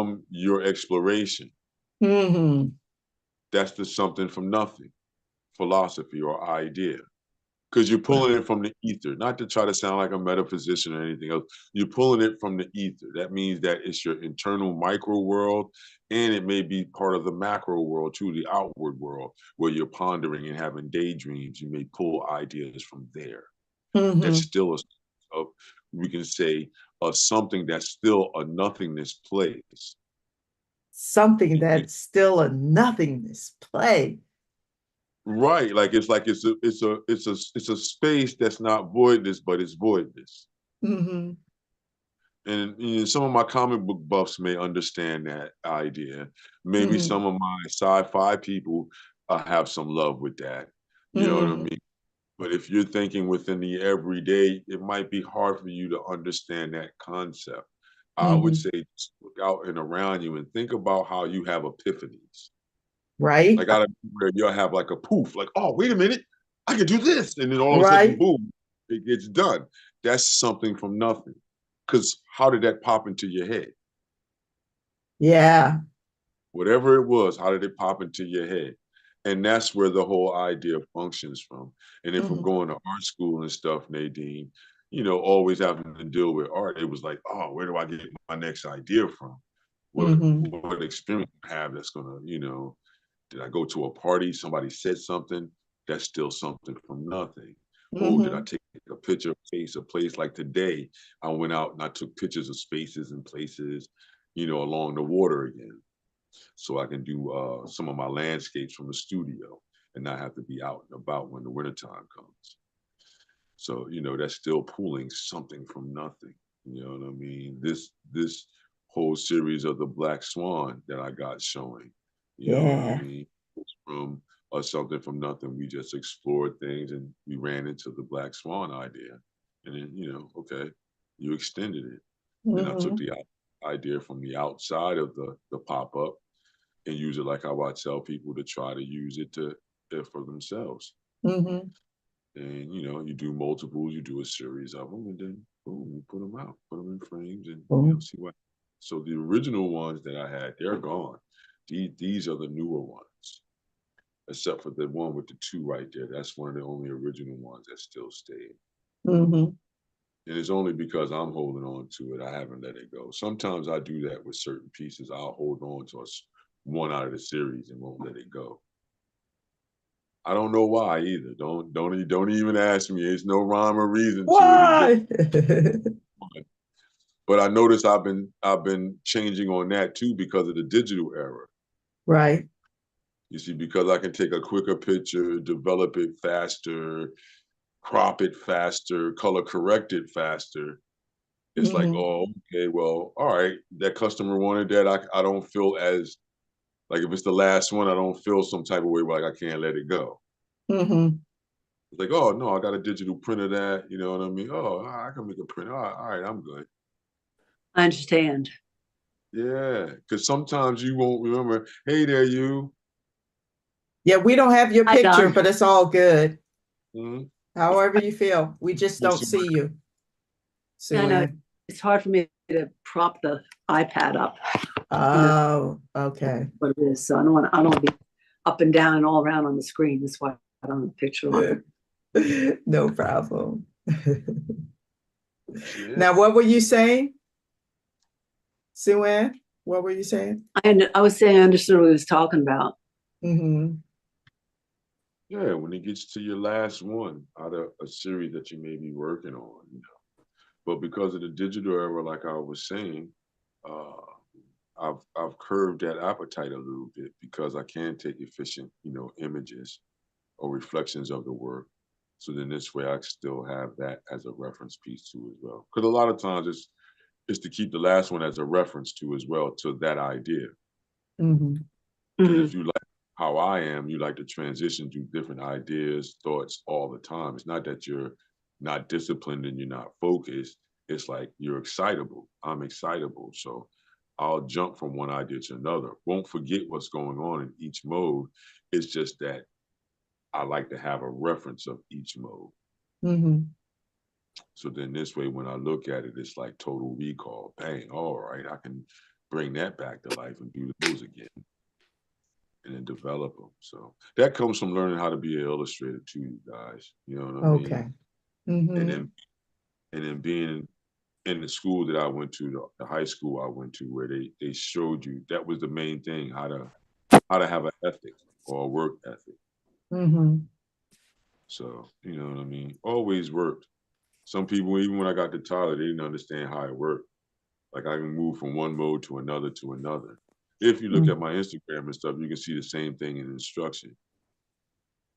from your exploration. Mm-hmm. That's the something from nothing philosophy or idea. Because you're pulling it from the ether, not to try to sound like a metaphysician or anything else. You're pulling it from the ether. That means that it's your internal micro world, and it may be part of the macro world too, the outward world, where you're pondering and having daydreams. You may pull ideas from there. That's Mm-hmm. still a we can say, something that's still a nothingness place. Something that's still a nothingness play. Right, it's a space that's not voidness, but it's voidness. Mm-hmm. And some of my comic book buffs may understand that idea. Maybe Mm-hmm. some of my sci-fi people have some love with that. You know what I Mm-hmm. mean? But if you're thinking within the everyday, it might be hard for you to understand that concept. I would Mm-hmm. say just look out and around you and think about how you have epiphanies. Right? Like out of where you'll have like a poof, like, oh, wait a minute, I can do this. And then all of a sudden, Right? boom, it gets done. That's something from nothing. Because how did that pop into your head? Yeah. Whatever it was, how did it pop into your head? And that's where the whole idea functions from. And then from Mm-hmm. going to art school and stuff, Nadine, always having to deal with art, it was like, oh, where do I get my next idea from? What Mm-hmm. what experience I have that's gonna, did I go to a party? Somebody said something. That's still something from nothing. Oh, did I Mm-hmm. take a picture of a place like today? I went out and I took pictures of spaces and places, along the water again, so I can do some of my landscapes from the studio and not have to be out and about when the wintertime comes. So, that's still pulling something from nothing. You know what I mean? This whole series of the Black Swan that I got showing, you know what I Yeah. mean? It's from something from nothing. We just explored things and we ran into the Black Swan idea. And then, okay, you extended it. Then I took Mm-hmm. the idea from the outside of the pop-up and use it like how I tell people to try to use it to for themselves. Mm-hmm. And you do multiples, you do a series of them, and then boom, you put them out, put them in frames, and Mm-hmm. see what. So the original ones that I had, they're gone. These are the newer ones, except for the one with the two right there. That's one of the only original ones that still stayed. Mm-hmm. And it's only because I'm holding on to it. I haven't let it go. Sometimes I do that with certain pieces. I'll hold on to one out of the series and won't let it go. I don't know why either. Don't even ask me. There's no rhyme or reason to it. It's just Why? fun. But I noticed I've been changing on that too because of the digital era. Right. You see, because I can take a quicker picture, develop it faster, crop it faster, color correct it faster. It's like, Mm-hmm. oh, okay, well, all right, that customer wanted that. I don't feel as like if it's the last one, I don't feel some type of way like I can't let it go. Mm-hmm. It's like, oh no, I got a digital print of that. You know what I mean? Oh, I can make a print. All right, I'm good. I understand. Yeah, because sometimes you won't remember. Hey there, you. Yeah, we don't have your Hi, picture, Don. but it's all good. Mm-hmm. However you feel. We just don't see you, Yeah, I Sue know Ann. it's hard for me to prop the iPad up. You know Oh, okay. what it is. So I don't want to be up and down and all around on the screen. That's why I don't have a picture on. No problem. Yeah. Now, what were you saying, Sue Ann? What were you saying? I was saying I understood what he was talking about. Mm-hmm. Yeah, when it gets to your last one out of a series that you may be working on. But because of the digital era, like I was saying, uh, I've curved that appetite a little bit because I can take efficient, images or reflections of the work. So then this way I still have that as a reference piece too as well. Because a lot of times it's to keep the last one as a reference to as well to that idea. Mm-hmm. Because Mhm. if you like how I am, you like to transition through different ideas, thoughts all the time. It's not that you're not disciplined and you're not focused. It's like you're excitable. I'm excitable. So I'll jump from one idea to another. Won't forget what's going on in each mode. It's just that I like to have a reference of each mode. Mm-hmm. So then this way, when I look at it, it's like total recall. Bang, all right, I can bring that back to life and do those again and then develop them. So that comes from learning how to be an illustrator too, you guys. You know what I mean? Okay. And Mm-hmm. then being in the school that I went to, the high school I went to, where they showed you that was the main thing, how to have an ethic or a work ethic. Mm-hmm. So, you know what I mean? Always worked. Some people, even when I got to Tyler, they didn't understand how it worked. Like I can move from one mode to another to another. If you look at my Instagram and stuff, you can see the same thing in instruction.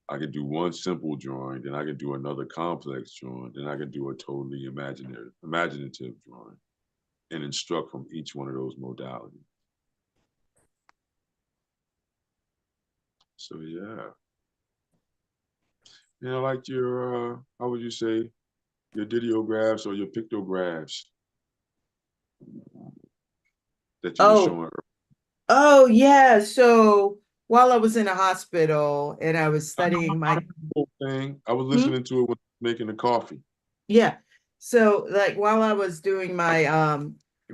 I could do one simple drawing, then I could do another complex drawing, then I could do a totally imaginative drawing and instruct from each one of those modalities. So yeah. You know, like your how would you say, your dideographs or your pictographs that you were Oh, showing. oh yeah. So while I was in a hospital and I was I know studying I know my the whole thing. I was hmm? listening to it when making the coffee. Yeah. So like while I was doing my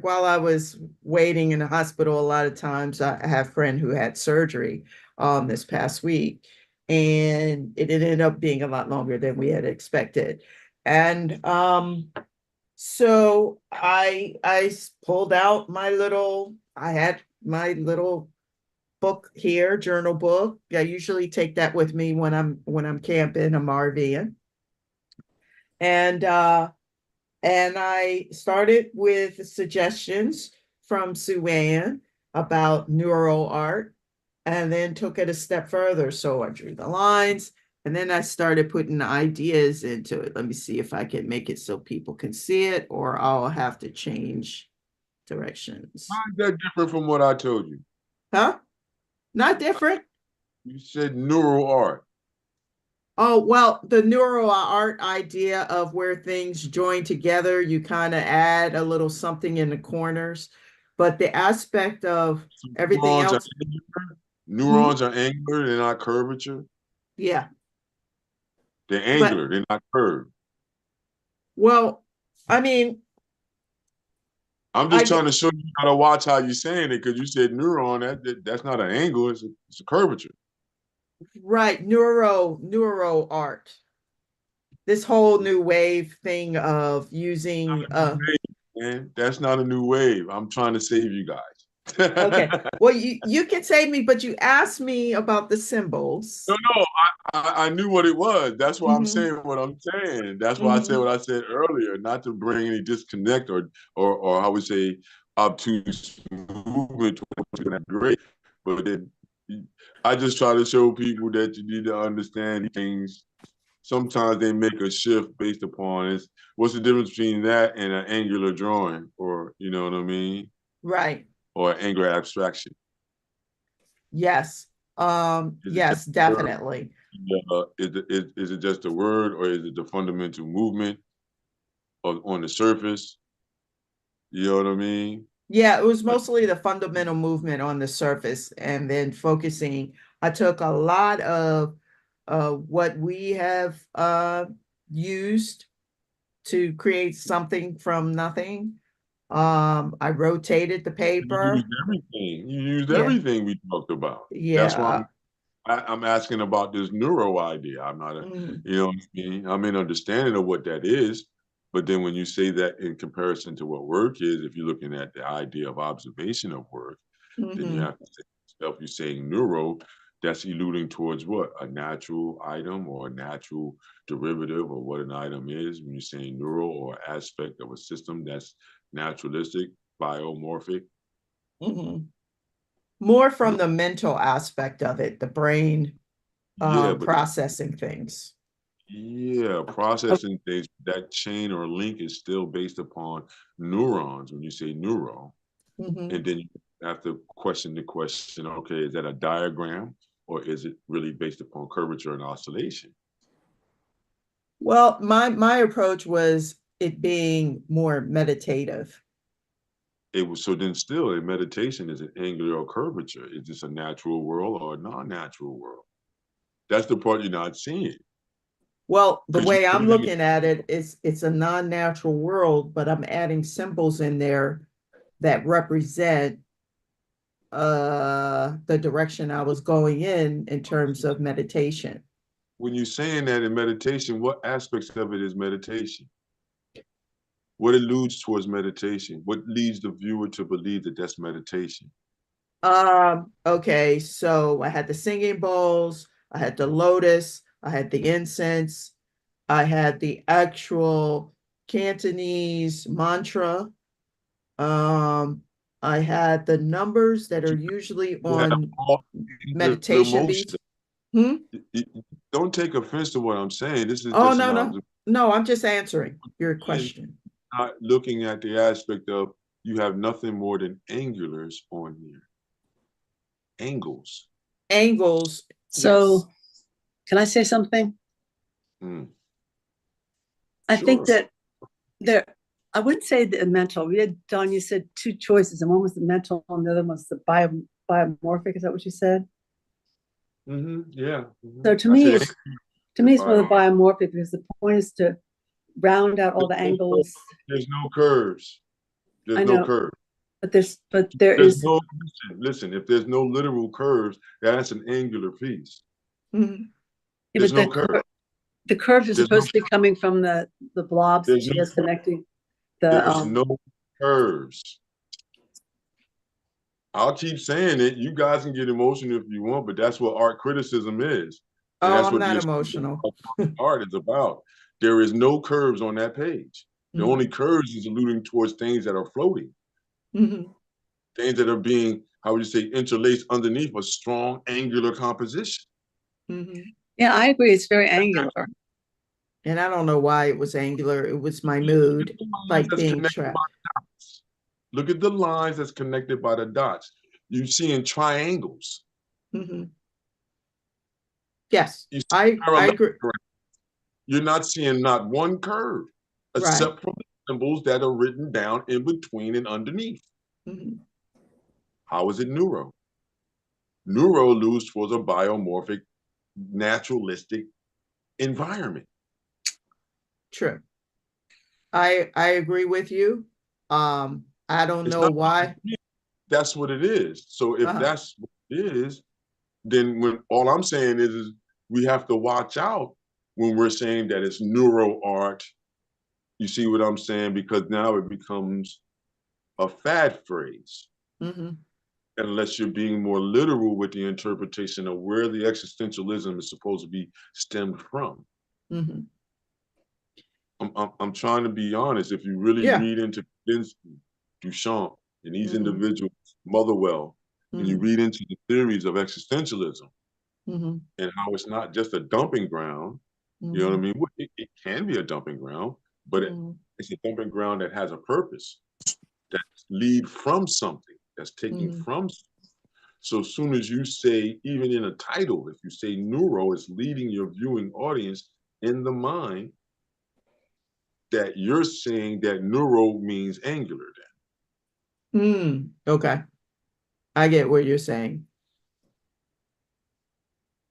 while I was waiting in the hospital, a lot of times I have a friend who had surgery this past week, and it ended up being a lot longer than we had expected. And so I pulled out my little, I had my little book here, journal book. I usually take that with me when I'm camping, I'm RVing. And and I started with suggestions from Sue Ann about neural art and then took it a step further. So I drew the lines and then I started putting ideas into it. Let me see if I can make it so people can see it, or I'll have to change directions. How is that different from what I told you? Huh? Not different. You said neural art. Oh, well, the neural art idea of where things join together, you kind of add a little something in the corners, but the aspect of So everything neurons are else, angular. hmm, Neurons are angular, they're not curvature. yeah. They're But angular, they're not curved. well, I mean, I'm just I trying get to show you how to watch how you're saying it because you said neuron, that's not an angle, it's a curvature. right, neuro art. This whole new wave thing of using Man, that's not a new wave. I'm trying to save you okay. guys. Well, you can save me, but you asked me about the symbols. No, I knew what it was. That's why I'm Hmm. saying what I'm saying. That's why I said Hmm. what I said earlier, not to bring any disconnect or I would say obtuse movement to great. But then I just try to show people that you need to understand things. Sometimes they make a shift based upon it. What's the difference between that and an angular drawing, or you know what I mean, Right. or an angular abstraction? Yes. Is it just Yes, a word? definitely. Is it just a word, or is it the fundamental movement on the surface? You know what I mean? Yeah, it was Like, mostly the fundamental movement on the surface and then focusing. I took a lot of what we have used to create something from nothing. I rotated the you used paper. everything. You used Yeah. everything we talked about. That's why Yeah. I'm asking about this neuro idea. I'm not a, Mhm. you know what I mean? I'm in understanding of what that is, but then when you say that in comparison to what work is, if you're looking at the idea of observation of work, then you Mhm. have to say yourself, you're saying neuro, that's alluding towards what? A natural item or a natural derivative of what an item is. When you're saying neural or aspect of a system that's naturalistic, biomorphic. Mhm. More from the mental aspect of it, the brain Yeah, but processing things. yeah, processing things, that chain or link is still based upon neurons when you say neural. Mhm. And then you have to question the question, okay, is that a diagram or is it really based upon curvature and oscillation? Well, my approach was it being more meditative. It was so then still a meditation is an angular curvature. Is this a natural world or a non-natural world? That's the part you're not seeing. Well, the Because you way I'm everything is looking at it is it's a non-natural world, but I'm adding symbols in there that represent the direction I was going in terms of meditation. When you're saying that in meditation, what aspects of it is meditation? What alludes towards meditation? What leads the viewer to believe that that's meditation? Okay, so I had the singing bowls, I had the lotus, I had the incense, I had the actual Cantonese mantra. I had the numbers that are usually You have on all the meditation emotions. beads. Hmm? Don't take offense to what I'm saying. This is Oh, just an no, no. observation. No, I'm just answering your question. Not looking at the aspect of you have nothing more than angulars on here. Angles. Angles. So, Yes. can I say something? Mm. I Sure. think that there, I wouldn't say the mental. We had, Don, you said two choices, and one was the mental, and the other was the biomorphic. Is that what you said? Yeah. So to I me, said it's more the biomorphic, because the point is to round out all the angles. There's no curves. There's I no know, curves. but there There's is. no listen. If there's no literal curves, that's an angular piece. Mhm. Yeah, There's but no curve. the curves are There's no supposed to be coming from the blobs that there's she no has connecting the there's no curves. I'll keep saying it. You guys can get emotional if you want, but that's what art criticism is. And Oh, that's I'm what not this emotional. art is about. There is no curves on that page. The Mhm. only curves is alluding towards things that are floating, Mhm. things that are being, how would you say, interlaced underneath a strong angular composition. Mhm. Yeah, I agree. It's very angular. And I don't know why it was angular. It was my mood, like That's being connected trapped. by dots. Look at the lines that's connected by the dots. You see in triangles. Mhm. Yes, You see I parallel. agree. You're not seeing not one curve, Right. except for the symbols that are written down in between and underneath. Mhm. How is it neuro? Neuro alludes towards a biomorphic, naturalistic environment. True. I agree with you. I don't It's know not, why. that's what it is. So if Uh-huh. that's what it is, then when all I'm saying is we have to watch out when we're saying that it's neuro art. You see what I'm saying? Because now it becomes a fad phrase. Mhm. Unless you're being more literal with the interpretation of where the existentialism is supposed to be stemmed from. Mhm. I'm trying to be honest. If you really Yeah. read into Duchamp, and these Mhm. individuals, Motherwell, and you Mhm. read into the theories of existentialism Mhm. and how it's not just a dumping ground, you know what I Mhm. mean? It can be a dumping ground, but Mhm. it's a dumping ground that has a purpose, that lead from something, that's taking Mhm. from something. So as soon as you say, even in a title, if you say neuro, it's leading your viewing audience in the mind that you're saying that neuro means angular then. Okay. I get what you're saying.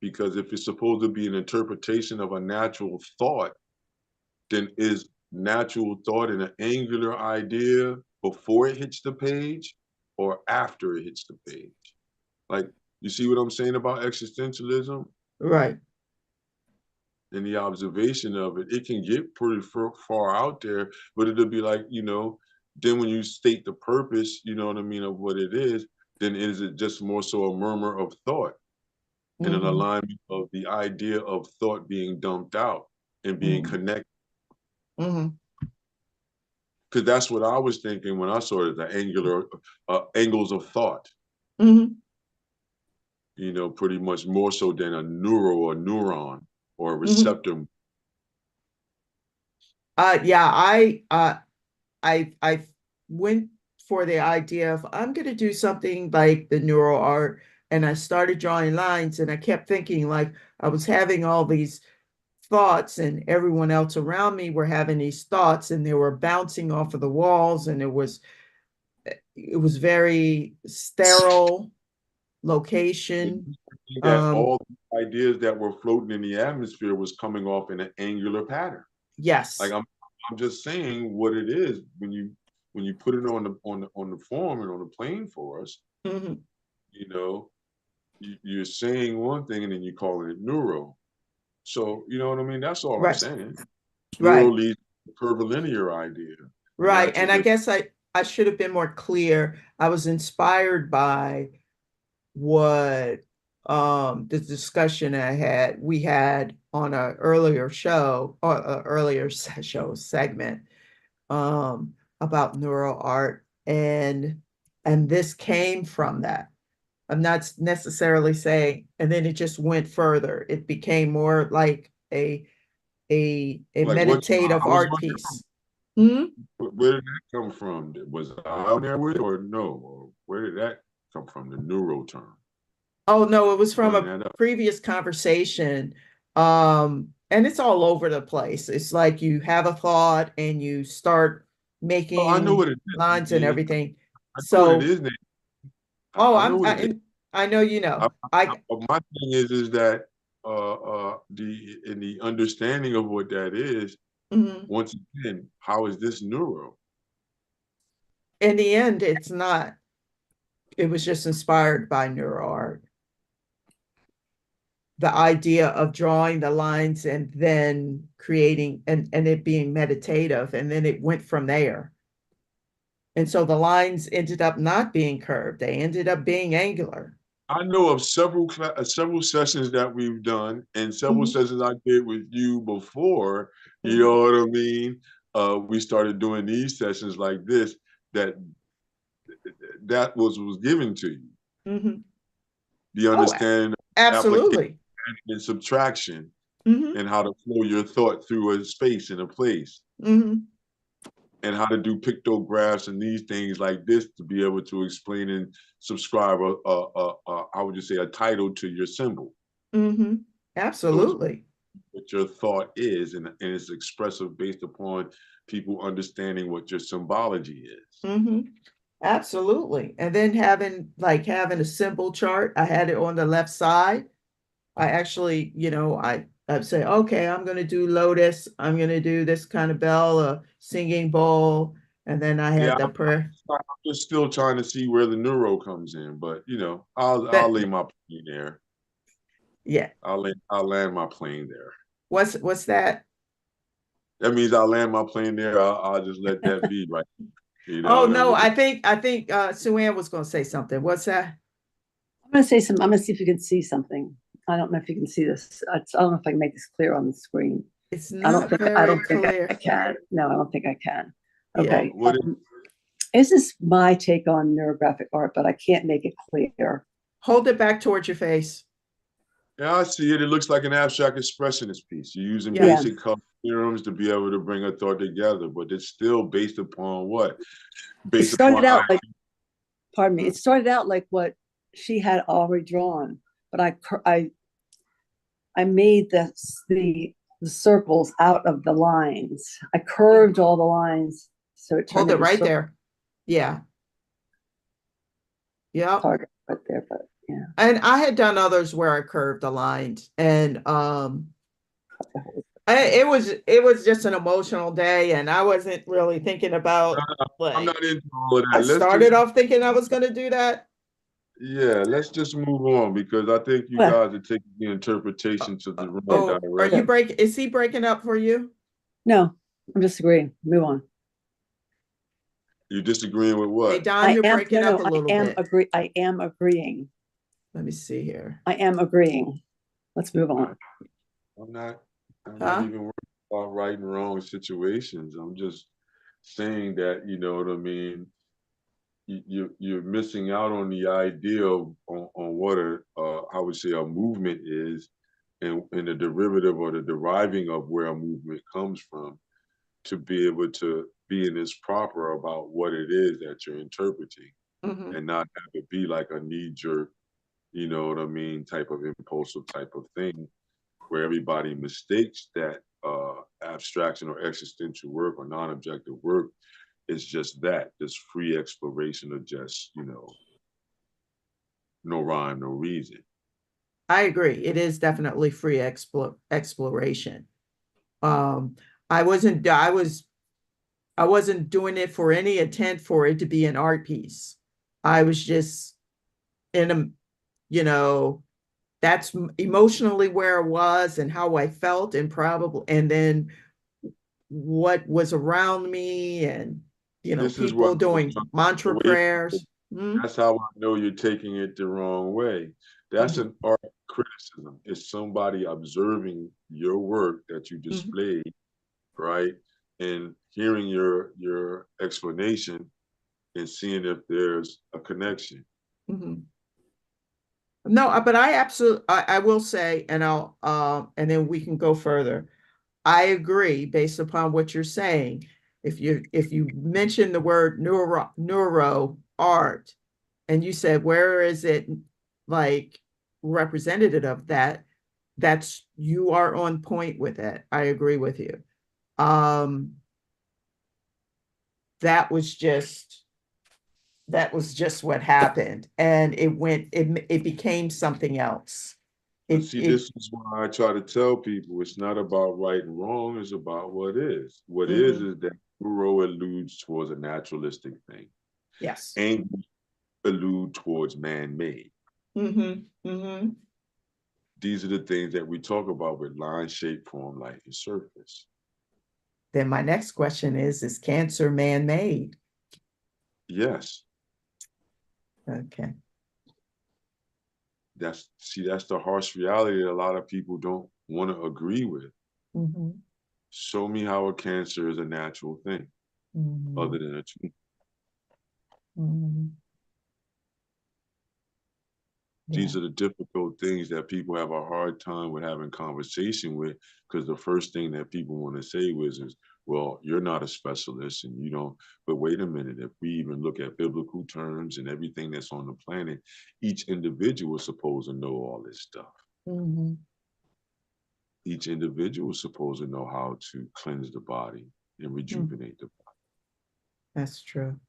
Because if it's supposed to be an interpretation of a natural thought, then is natural thought an angular idea before it hits the page or after it hits the page? Like, you see what I'm saying about existentialism? Right. And the observation of it, it can get pretty far out there, but it'll be like, then when you state the purpose, you know what I mean, of what it is, then is it just more so a murmur of thought and an Mhm. alignment of the idea of thought being dumped out and being Mhm. connected? Mhm. Because that's what I was thinking when I saw it, the angular angles of thought, Mhm. pretty much more so than a neuro or neuron or a Mhm. receptor. Yeah, I went for the idea of I'm gonna do something like the neural art, and I started drawing lines, and I kept thinking like I was having all these thoughts, and everyone else around me were having these thoughts, and they were bouncing off of the walls, and it was very sterile location. That Um, all the ideas that were floating in the atmosphere was coming off in an angular pattern. Like yes. I'm just saying what it is when you put it on the form and on the plane for us. Mhm. you know, you're saying one thing and then you're calling it neuro. So, you know what I mean? That's all I'm Right, saying. Neuro right, leads to curvilinear idea. And right. that's And what I we're, guess I should have been more clear. I was inspired by what the discussion we had on a earlier show or a earlier show segment about neural art, and this came from that. I'm not necessarily saying, and then it just went further. It became more like a like, what meditative I was art piece. Hmm? where did that come from? Was I out there with it or no? Or where did that come from? The neuro term. Oh no, it was from Bring a that up. previous conversation. And it's all over the place. It's like you have a thought and you start Oh, I know making what it is, lines and Nadine. everything. I know what it So, is, Nadine. oh, I know what it is. I know you I, know. I my thing is that the in the understanding of what that is, mhm. once again, how is this neuro? In the end, it's not. It was just inspired by neuro art. The idea of drawing the lines and then creating and it being meditative, and then it went from there. And so the lines ended up not being curved, they ended up being angular. I know of several sessions that we've done, and several Mhm, sessions I did with you before. You mhm, know what I mean? We started doing these sessions like this. That was given to you. mhm. The Oh, understanding of application absolutely. and subtraction, Mhm, and how to flow your thought through a space and a place, mhm, and how to do pictographs and these things like this to be able to explain and subscribe I would just say a title to your symbol. mhm. So it's Absolutely. what your thought is, and it's expressive based upon people understanding what your symbology is. Mhm. Absolutely. And then having a symbol chart, I had it on the left side. I actually, I'd say, okay, I'm going to do lotus. I'm going to do this kind of bell, a singing bowl. And then I Yeah, had the prayer. I'm just still trying to see where the neuro comes in, but you know, I'll But lay my plane there. yeah, I'll land my plane there. what's that? That means I'll land my plane there. I'll just let that be, right? You know Oh what I no, mean? I think Sue Ann was going to say something. What's that? I'm gonna say some, I'm gonna see if you can see something. I don't know if you can see this. I don't know if I can make this clear on the screen. It's I don't not think, I very don't think I clear. can. No, I don't think I can. Yeah. Okay. What This is my take on neurographic art, but I can't make it clear. Hold it back towards your face. Yeah, I see it. It looks like an abstract expressionist piece. You're using Yeah. Yeah. basic color theorems to be able to bring a thought together, but it's still based upon what? It Based started upon out like, pardon me, it started out like what she had already drawn, but I made the circles out of the lines. I curved all the lines so it turned Hold it into right circle there. Yeah. Yep. target right there. But yeah, And I had done others where I curved the lines, and it was just an emotional day, and I wasn't really thinking about I'm like not into all of I that. Let's just started off thinking I was going to do that. yeah, let's just move on because I think you well, guys are taking the interpretation to the wrong Oh, are you direction. is he breaking up for you? no, I'm disagreeing. Move on. You disagreeing with Hey, what? Don, you're No, breaking up no, a little bit. I am agreeing. Let me see here. I am agreeing. Let's move I, on. I'm not. I'm not Huh? even worried about right and wrong situations. I'm just saying that you know what I mean. You're missing out on the idea of on what a I would say a movement is, and the derivative or the deriving of where a movement comes from to be able to be in this proper about what it is that you're interpreting Hmm. and not have it be like a knee jerk, you know what I mean, type of impulsive type of thing where everybody mistakes that abstraction or existential work or non-objective work is just that, just free exploration of just, you know, no rhyme, no reason. I agree. It is definitely free exploration. Um, I wasn't. I wasn't doing it for any intent for it to be an art piece. I was just in a, you know, that's emotionally where I was and how I felt, and probably, and then what was around me, and, This is what people I was doing trying to mantra get away from. prayers. Mm, That's how I know you're taking it the wrong way. That's mhm, an art criticism. It's somebody observing your work that you mhm, displayed, right? And hearing your explanation and seeing if there's a connection. mhm. No, but I absolutely, I will say, and and then we can go further. I agree based upon what you're saying. If you mention the word neuro art, and you said, where is it like representative of that? That's, you are on point with it. I agree with you. Um, that was just what happened, and it became something else. But It see, it this is why I try to tell people it's not about right and wrong, it's about what is. What mhm, is that neuro alludes towards a naturalistic thing. yes. Angles allude towards man-made. Mm-hmm, mm-hmm. These are the things that we talk about with line, shape, form, light, and surface. Then my next question is cancer man-made? Yes, Okay. that's the harsh reality that a lot of people don't want to agree with. Mm-hmm, Show me how a cancer is a natural thing, mm-hmm, other than a tumor. mm-hmm. Yeah. These are the difficult things that people have a hard time with having conversation with, because the first thing that people want to say is, well, you're not a specialist and you don't. But wait a minute, if we even look at biblical terms and everything that's on the planet, each individual is supposed to know all this stuff. Mm-hmm. Each individual is supposed to know how to cleanse the body and Mm. rejuvenate the body. That's true.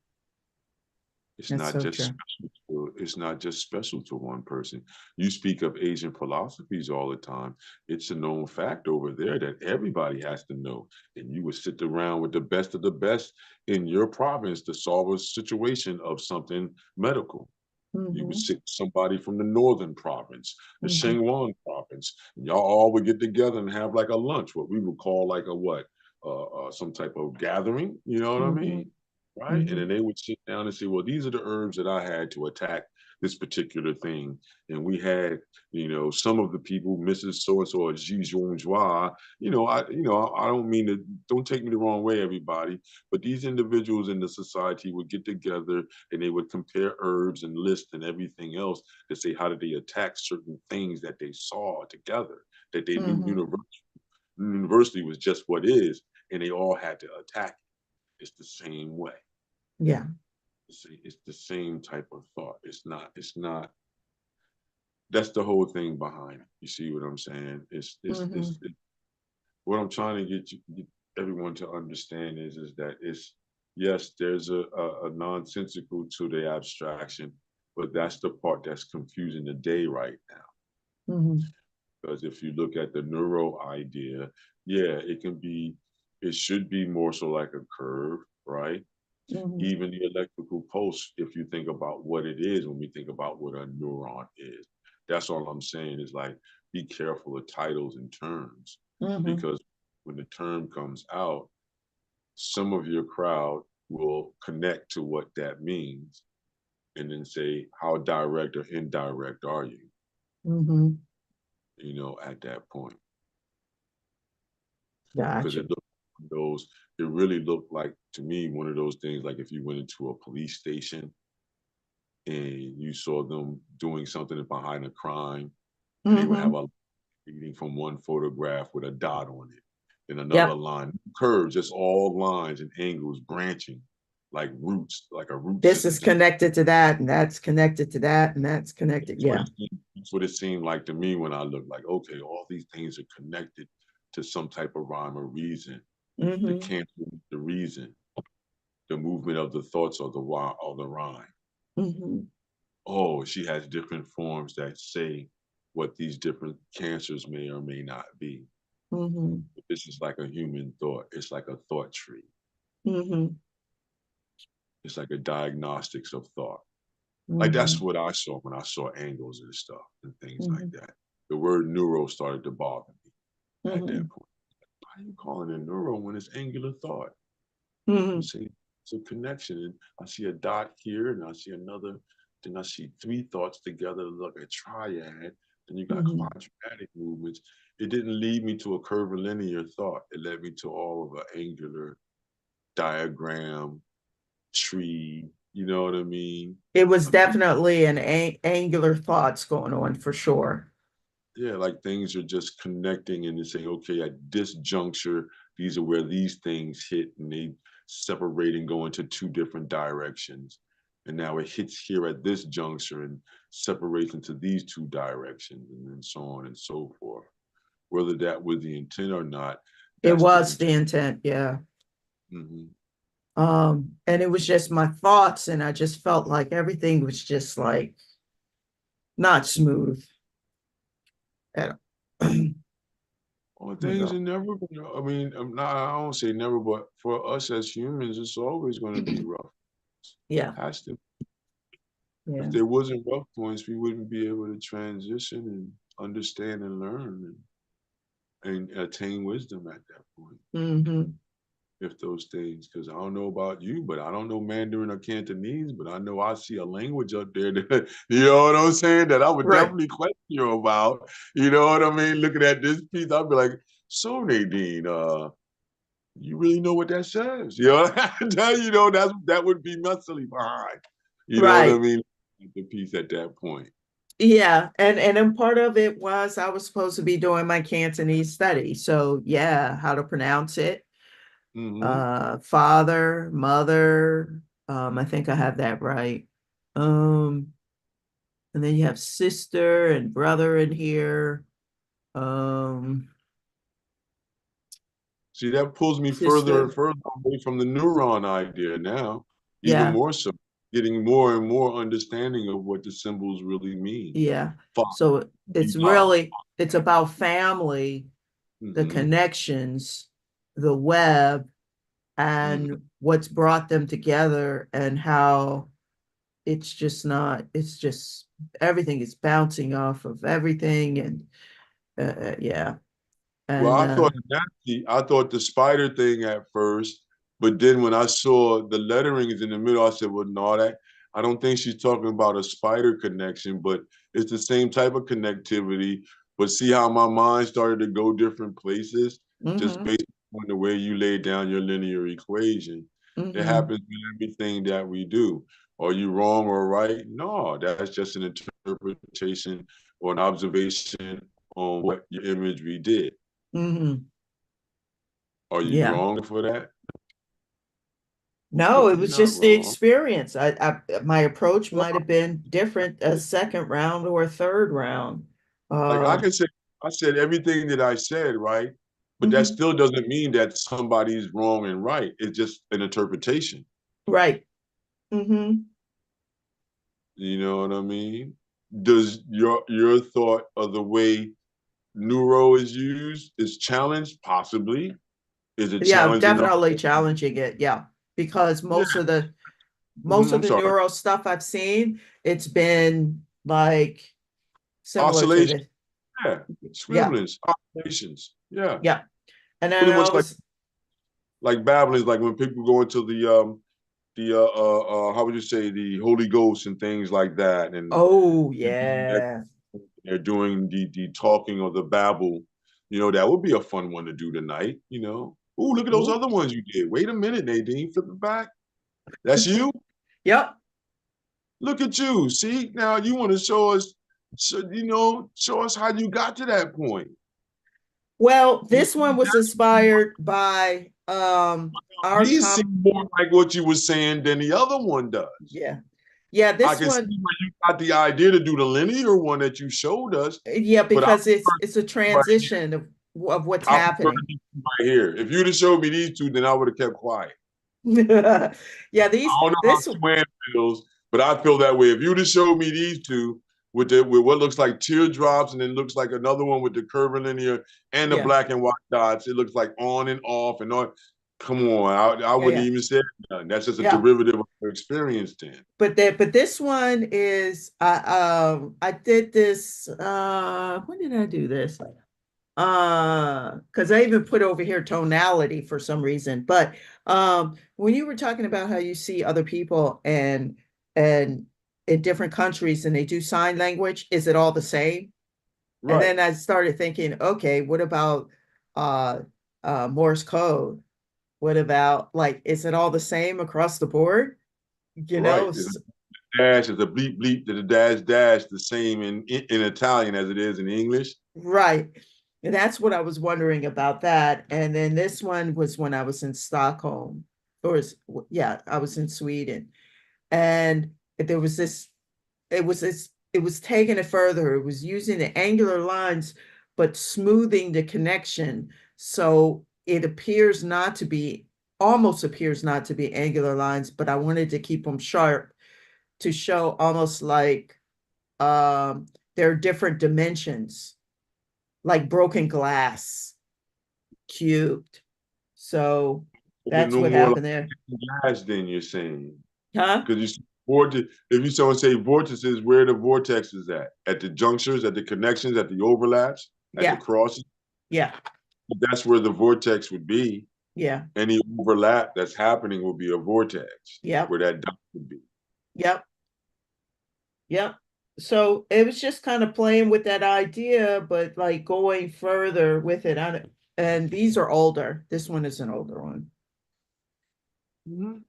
It's That's not so just true. special to, it's not just special to one person. You speak of Asian philosophies all the time. It's a known fact over there that everybody has to know. And you would sit around with the best of the best in your province to solve a situation of something medical. You would Mm-hmm, sit somebody from the northern province, the mm-hmm, Shangwon province, and y'all all would get together and have like a lunch, what we would call like a what, some type of gathering. You know what I mm-hmm, mean? Right? And mm-hmm, then they would sit down and say, well, these are the herbs that I had to attack this particular thing. And we had, some of the people, Mrs. So and so or Xi Zhonghua, I don't mean to, don't take me the wrong way, everybody, but these individuals in the society would get together and they would compare herbs and lists and everything else to say how did they attack certain things that they saw together that they knew mm-hmm. universally was just what is, and they all had to attack it. It's the same way. Yeah. It's the same type of thought. It's not. That's the whole thing behind it. You see what I'm saying? Mm-hmm, What I'm trying to get everyone to understand is that it's, yes, there's a nonsensical to the abstraction, but that's the part that's confusing the day right now. mm-hmm, Because if you look at the neuro idea, yeah, it should be more so like a curve, right? mm-hmm, Even the electrical pulse, if you think about what it is, when we think about what a neuron is, that's all I'm saying is like, be careful of titles and terms, mm-hmm, because when the term comes out, some of your crowd will connect to what that means and then say, how direct or indirect are you, mm-hmm. at that point? Because Gotcha. it really looked like to me one of those things like if you went into a police station and you saw them doing something behind a crime, and they would have Mm-hmm. a reading from one photograph with a dot on it, and another Yep. line, curves, just all lines and angles branching, like roots, like a root This system. is connected to that, and that's connected to that, and that's connected. Yeah. That's what it seemed like to me when I looked like, okay, all these things are connected to some type of rhyme or reason. The Mm-hmm. cancer, the reason, the movement of the thoughts of the rhyme. Mm-hmm. Oh, she has different forms that say what these different cancers may or may not be. Mm-hmm. This is like a human thought. It's like a thought tree. Mm-hmm. It's like a diagnostics of thought. Like that's Mhm. what I saw when I saw angles and stuff and things like Mhm. that. The word neuro started to bother me at that Mhm. point. Why are you calling it neuro when it's angular thought? I'm Mhm. saying it's a connection. And I see a dot here and I see another, then I see three thoughts together, look a triad, then you got Mhm. quadratic movements. It didn't lead me to a curvilinear thought. It led me to all of an angular diagram, tree, you know what I mean? It was A big, definitely an angular thoughts going on for sure. yeah, like things are just connecting and they say, okay, at this juncture, these are where these things hit and they separate and go into two different directions. And now it hits here at this juncture and separates into these two directions and then so on and so forth. Whether that was the intent or not, It that's the was the intent, yeah. mm-hmm. And it was just my thoughts, and I just felt like everything was just like not smooth at all. Well, At things are all. never gonna, I mean, I don't say never, but for us as humans, it's always going to be rough. Yeah, Has to. If yeah. there wasn't rough points, we wouldn't be able to transition and understand and learn and attain wisdom at that point. Hmm. If those things, because I don't know about you, but I don't know Mandarin or Cantonese, but I know I see a language up there that, you know what I'm saying, that I would Right, definitely question you about. You know what I mean? Looking at this piece, I'd be like, so Nadine, you really know what that says? You know, you know, that would be mentally behind. You know what I right. mean? The piece at that point. Yeah, and then part of it was I was supposed to be doing my Cantonese study. So yeah, how to pronounce it. Mm-hmm. Father, mother. I think I have that right. Um, and then you have sister and brother in here. Um, See, that pulls me further and sister. further away from the neuron idea now, even Yeah, more so, getting more and more understanding of what the symbols really mean. yeah. Father, So it's about family, the mm-hmm, connections, the web, mm-hmm. and what's brought them together, and how it's just everything is bouncing off of everything. And yeah. Well, And I thought the spider thing at first, but then when I saw the letterings in the middle, I said, well, no, that I don't think she's talking about a spider connection, but it's the same type of connectivity. But see how my mind started to go different places just hmm based on the way you laid down your linear equation. It hmm happens with everything that we do. Are you wrong or right? No, that's just an interpretation or an observation on what your imagery did. hmm Are you yeah. wrong for that? No, No, it you're was not just the wrong. experience. My approach Well, might have been different a second round or a third round. like I Uh, can say, I said everything that I said, right? But that mhm. still doesn't mean that somebody's wrong and right. It's just an interpretation. Right. Hmm. You know what I mean? Does your thought of the way neuro is used is challenged? Possibly. Is it Yeah, challenged enough? definitely challenging it. Yeah, because Yeah. most of I'm the sorry. neuro stuff I've seen, it's been like similar to Oscillation. this. Yeah. Yeah, Scribblings. Oscillations. Yeah. yeah. And then Pretty I much was, like babblings, like when people go into the how would you say, the Holy Ghost and things like that, and oh they're, yeah, they're doing the talking or the babble. You know, that would be a fun one to do tonight. You know, oh, look at those ooh, other ones you did. Wait a minute, Nadine, flip it back. That's you. yep. Look at you. See, now you want to show us, show us how you got to that point. Well, You, this one was inspired by our these seem com. more like what you were saying than the other one does. Yeah, yeah. I This can see one, where you got the idea to do the linear one that you showed us, yeah, but I because it's a prefer right here. transition of what's I prefer happening. these two right here. If you'd have showed me these two, then I would have kept quiet. Yeah, I don't know how this Swan feels, but I feel that way. If you'd have showed me these two with what looks like teardrops and then looks like another one with the curvilinear and the yeah. black and white dots, it looks like on and off and on. Come on, I Yeah, wouldn't yeah, even say nothing. That's just a yeah. derivative of your experience then. But this one is I did this when did I do this? Because I even put over here tonality for some reason. But when you were talking about how you see other people and in different countries and they do sign language, is it all the same? And Right. then I started thinking, okay, what about uh Morse code? What about like, is it all the same across the board? You Right. know, It's a dash, it's a bleep bleep to the dash dash, the same in Italian as it is in English. right. And that's what I was wondering about that. And then this one was when I was in Stockholm, yeah, I was in Sweden. And there was this, it was taking it further. It was using the angular lines, but smoothing the connection. So it appears not to be, almost appears not to be angular lines, but I wanted to keep them sharp to show almost like um, there are different dimensions, like broken glass, cubed. So They're that's no what more like happened there. dash than you're saying. Huh? Because you see vortex, if you someone say vortices, where the vortex is at the junctures, at the connections, at the overlaps, at the Yeah, crosses, yeah, that's where the vortex would be. yeah, Any overlap that's happening will be a vortex, yep, where that dot would be. yep, yep. So it was just kind of playing with that idea, but like going further with it. And these are older. This one is an older one. Mhm.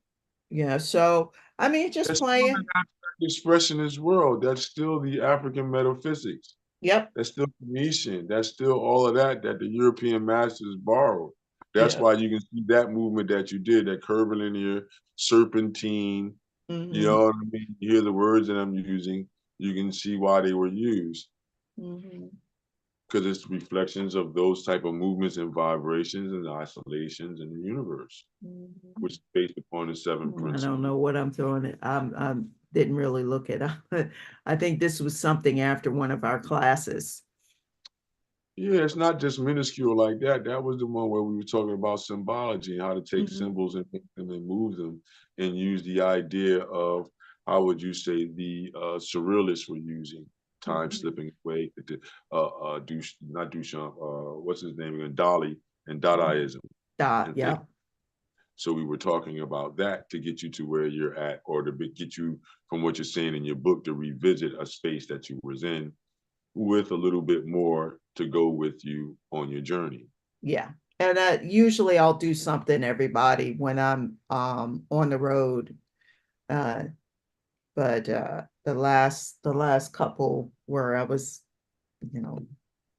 Yeah. So I mean, just That's still an playing. abstract expression as well. That's still the African metaphysics. Yep. That's still Phoenician. That's still all of that that the European masters borrowed. That's Yeah. why you can see that movement that you did, that curvilinear, serpentine. You Hmm. know what I mean? You hear the words that I'm using, you can see why they were used Hmm. because it's reflections of those type of movements and vibrations and oscillations in the universe, which is based upon the seven I don't principles. know what I'm throwing it. I'm didn't really look it up. I think this was something after one of our classes. Yeah, it's not just minuscule like that. That was the one where we were talking about symbology and how to take Hmm. symbols and make them and move them and use the idea of how would you say the surrealists were using time Hmm. slipping away, not Duchamp, what's his name again, Dali and Hmm. Dadaism Dot. and things. Yeah. So we were talking about that to get you to where you're at, or to get you from what you're saying in your book to revisit a space that you was in with a little bit more to go with you on your journey. Yeah. And usually I'll do something, everybody, when I'm on the road. Uh, but the last couple where I was, you know,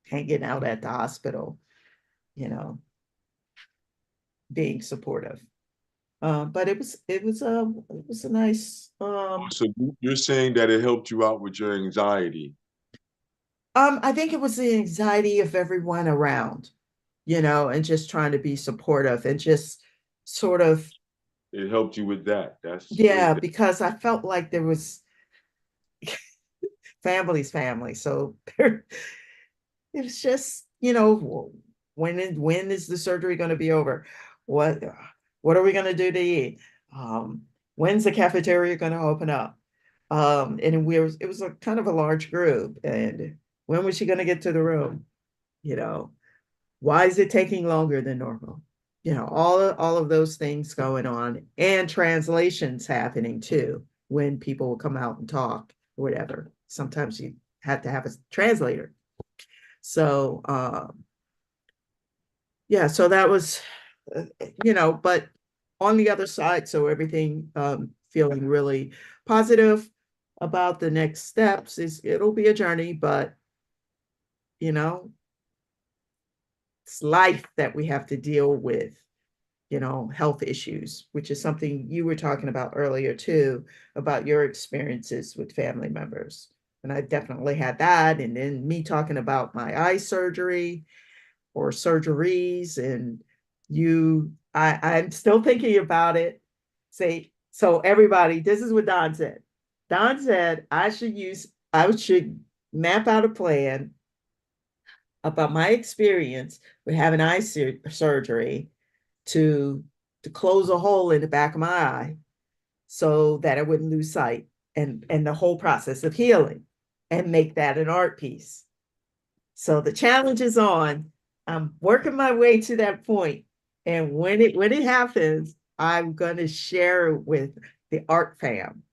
hanging out at the hospital, you know, being supportive. But it was a nice So you're saying that it helped you out with your anxiety. I think it was the anxiety of everyone around, and just trying to be supportive and just sort of, It helped you with that. That's yeah, great. because I felt like there was family's family. So there, it was just, when is the surgery going to be over? What what are we going to do to eat? When's the cafeteria going to open up? And it was a kind of a large group. And when was she going to get to the room? You know, why is it taking longer than normal? All of those things going on, and translations happening too when people will come out and talk or whatever. Sometimes you have to have a translator. So yeah, so that was but on the other side, so everything feeling really positive about the next steps. Is It'll be a journey, but you know it's life that we have to deal with, health issues, which is something you were talking about earlier too, about your experiences with family members. And I definitely had that. And then me talking about my eye surgery or surgeries, and I'm still thinking about it. Say, so everybody, this is what Don said. Don said I should map out a plan about my experience with having eye surgery to to close a hole in the back of my eye so that I wouldn't lose sight, and the whole process of healing, and make that an art piece. So the challenge is on. I'm working my way to that point. And when it happens, I'm gonna share it with the art fam,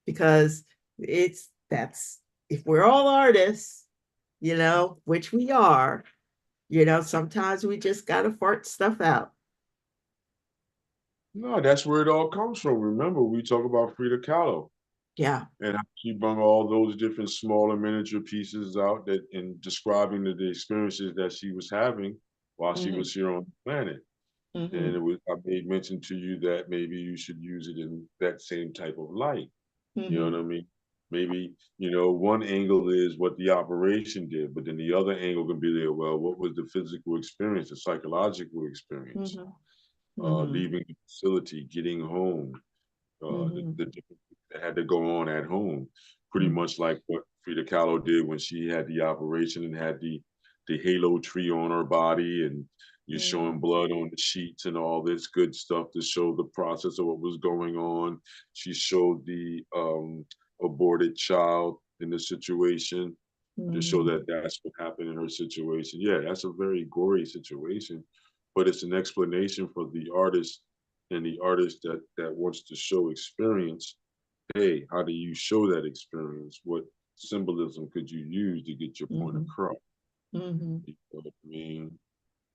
because that's if we're all artists, which we are, sometimes we just gotta fart stuff out. No, that's where it all comes from. Remember, we talk about Frida Kahlo Yeah. and how she brought all those different smaller miniature pieces out that in describing the experiences that she was having while she Mm-hmm. was here on the planet. And Mm-hmm. it was I made mention to you that maybe you should use it in that same type of light. You know Mm-hmm. what I mean? Maybe, one angle is what the operation did, but then the other angle can be there. Well, what was the physical experience, the psychological experience, Mm-hmm. Mm-hmm. leaving the facility, getting home, Mm-hmm. the different things that had to go on at home, pretty much like what Frida Kahlo did when she had the operation and had the halo tree on her body, and you're Mm-hmm. showing blood on the sheets and all this good stuff to show the process of what was going on. She showed the aborted child in the situation to show Mm-hmm. that that's what happened in her situation. Yeah, that's a very gory situation, but it's an explanation for the artist and the artist that wants to show experience. Hey, how do you show that experience? What symbolism could you use to get your point Mm-hmm. across? Mm-hmm. You know what I mean?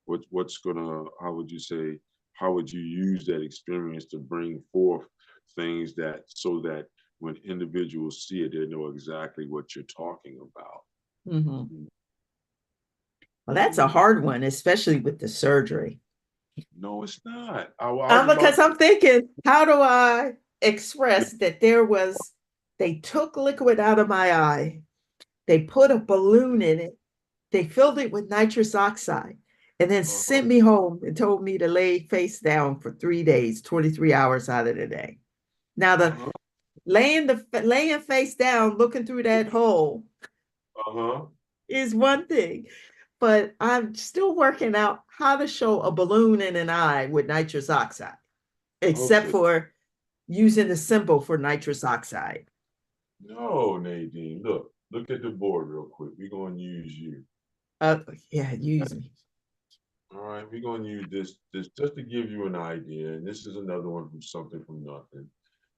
What's gonna? How would you say? How would you use that experience to bring forth things that so that when individuals see it, they know exactly what you're talking about? Mm-hmm. You Well, know what I that's a mean? hard one, especially with the surgery. No, it's not. I was Because about I'm thinking, how do I express that they took liquid out of my eye, they put a balloon in it, they filled it with nitrous oxide, and then uh-huh, sent me home and told me to lay face down for 3 days, 23 hours out of the day. Now, the uh-huh, laying face down, looking through that hole uh-huh. is one thing, but I'm still working out how to show a balloon in an eye with nitrous oxide, except Okay. for using the symbol for nitrous oxide. No, Nadine, look at the board real quick. We're gonna use you. Uh, yeah, use me. All right, we're gonna use this just to give you an idea. And this is another one from something from nothing.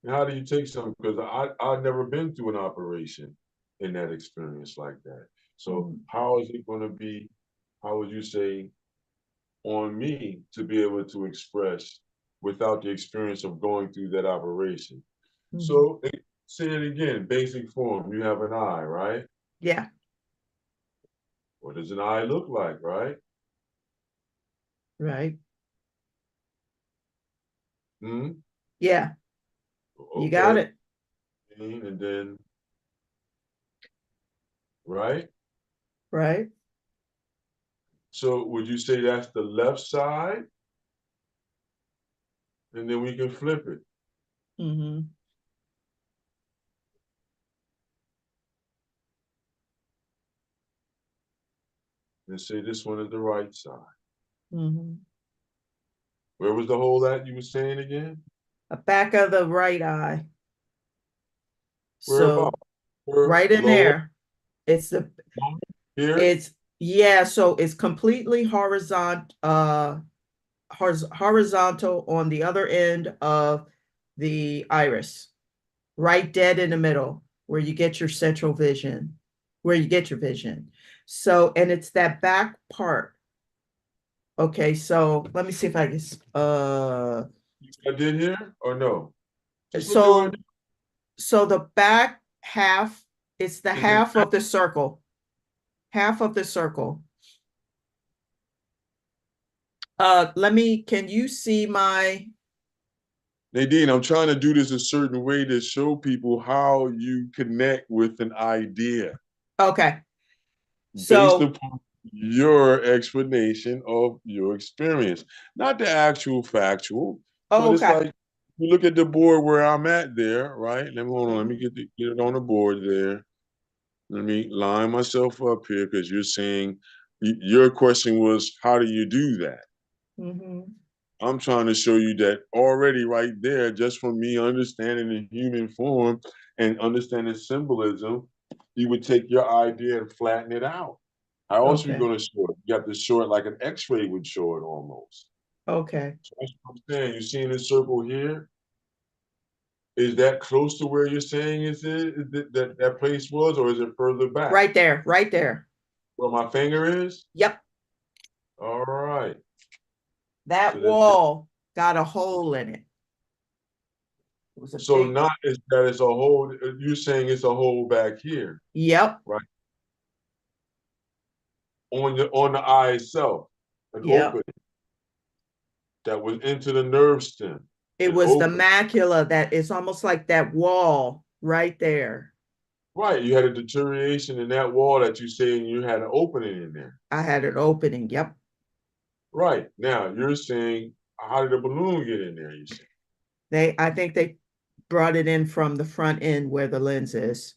And how do you take something? Because I've never been through an operation in that experience like that. So Mhm, how is it gonna be, how would you say, on me to be able to express without the experience of going through that operation? mhm. So say it again, basic form. You have an eye, right? Yeah, What does an eye look like, right? right. Hmm? Yeah, you got Okay. it. And then, right? Right. So would you say that's the left side? And then we can flip it Mm-hmm. and say this one is the right side. Mm-hmm. Where was the hole at you were saying again? The back of the right eye. Where about? So Where right in lower? there. It's the Here? it's yeah, so it's completely horizontal on the other end of the iris, right dead in the middle where you get your central vision, where you get your vision. So, and it's that back part. Okay, so let me see if I can I did here or no? Just look at what so so the back half, it's the is it. half of the circle. Half of the circle. Can you see my Nadine, I'm trying to do this a certain way to show people how you connect with an idea okay. based So, upon your explanation of your experience, not the actual factual, oh, but it's okay. like you look at the board where I'm at there, right? Let me hold on, let me Mm-hmm. get it on the board there. Let me line myself up here because you're saying your question was, how do you do that? Mm-hmm. I'm trying to show you that already right there, just from me understanding the human form and understanding symbolism, you would take your idea and flatten it out. How else are you Okay, going to show it? You have to show it like an X-ray would show it almost. okay. So that's what I'm saying. You see this circle here? Is that close to where you're saying that place was, or is it further back? Right there, right there. Where my finger is? Yep, All right. that So that wall got a hole in it. It was a so big, not is that it's a hole. You're saying it's a hole back here, yep, right? On the eye itself, an yep. opening that was into the nerve stem. It An was the open. macula that is almost like that wall right there. Right. You had a deterioration in that wall that you saying you had an opening in there. I had an opening. Yep. Right. Now you're saying, how did the balloon get in there? You say. I think they brought it in from the front end where the lens is.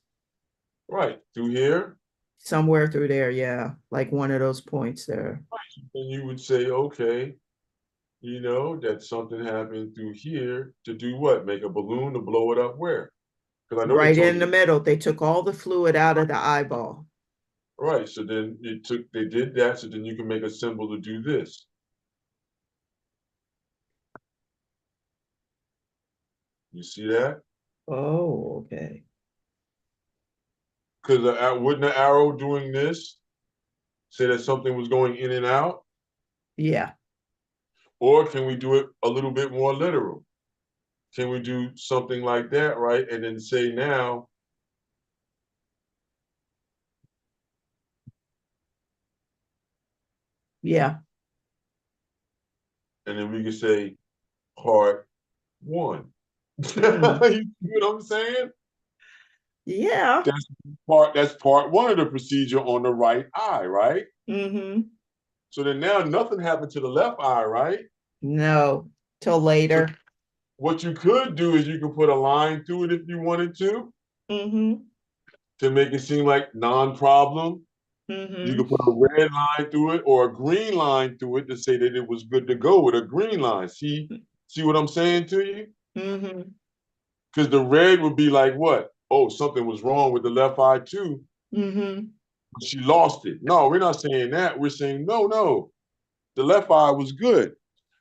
Right. Through here. Somewhere through there, yeah. Like one of those points there. Right. And you would say, okay, that something happened through here to do what? Make a balloon to blow it up where? Because I know they Right told in you the to. middle. They took all the fluid out of the eyeball. Right. So then they did that. So then you can make a symbol to do this. You see that? Oh, okay. Because wouldn't the arrow doing this say that something was going in and out? Yeah. Or can we do it a little bit more literal? Can we do something like that, right? And then say now, Yeah. and then we can say part one. Hmm. You see what I'm saying? Yeah. That's part one of the procedure on the right eye, right? Mm-hmm. So then now nothing happened to the left eye, right? No, till So later. what you could do is you could put a line through it if you wanted Mm-hmm. to make it seem like non-problem. You Mm-hmm. could put a red line through it or a green line through it to say that it was good to go with a green line. See what I'm saying to you? Mm-hmm. Because the red would be like what? Oh, something was wrong with the left eye too. Mm-hmm. She lost it. No, we're not saying that. We're saying no. The left eye was good.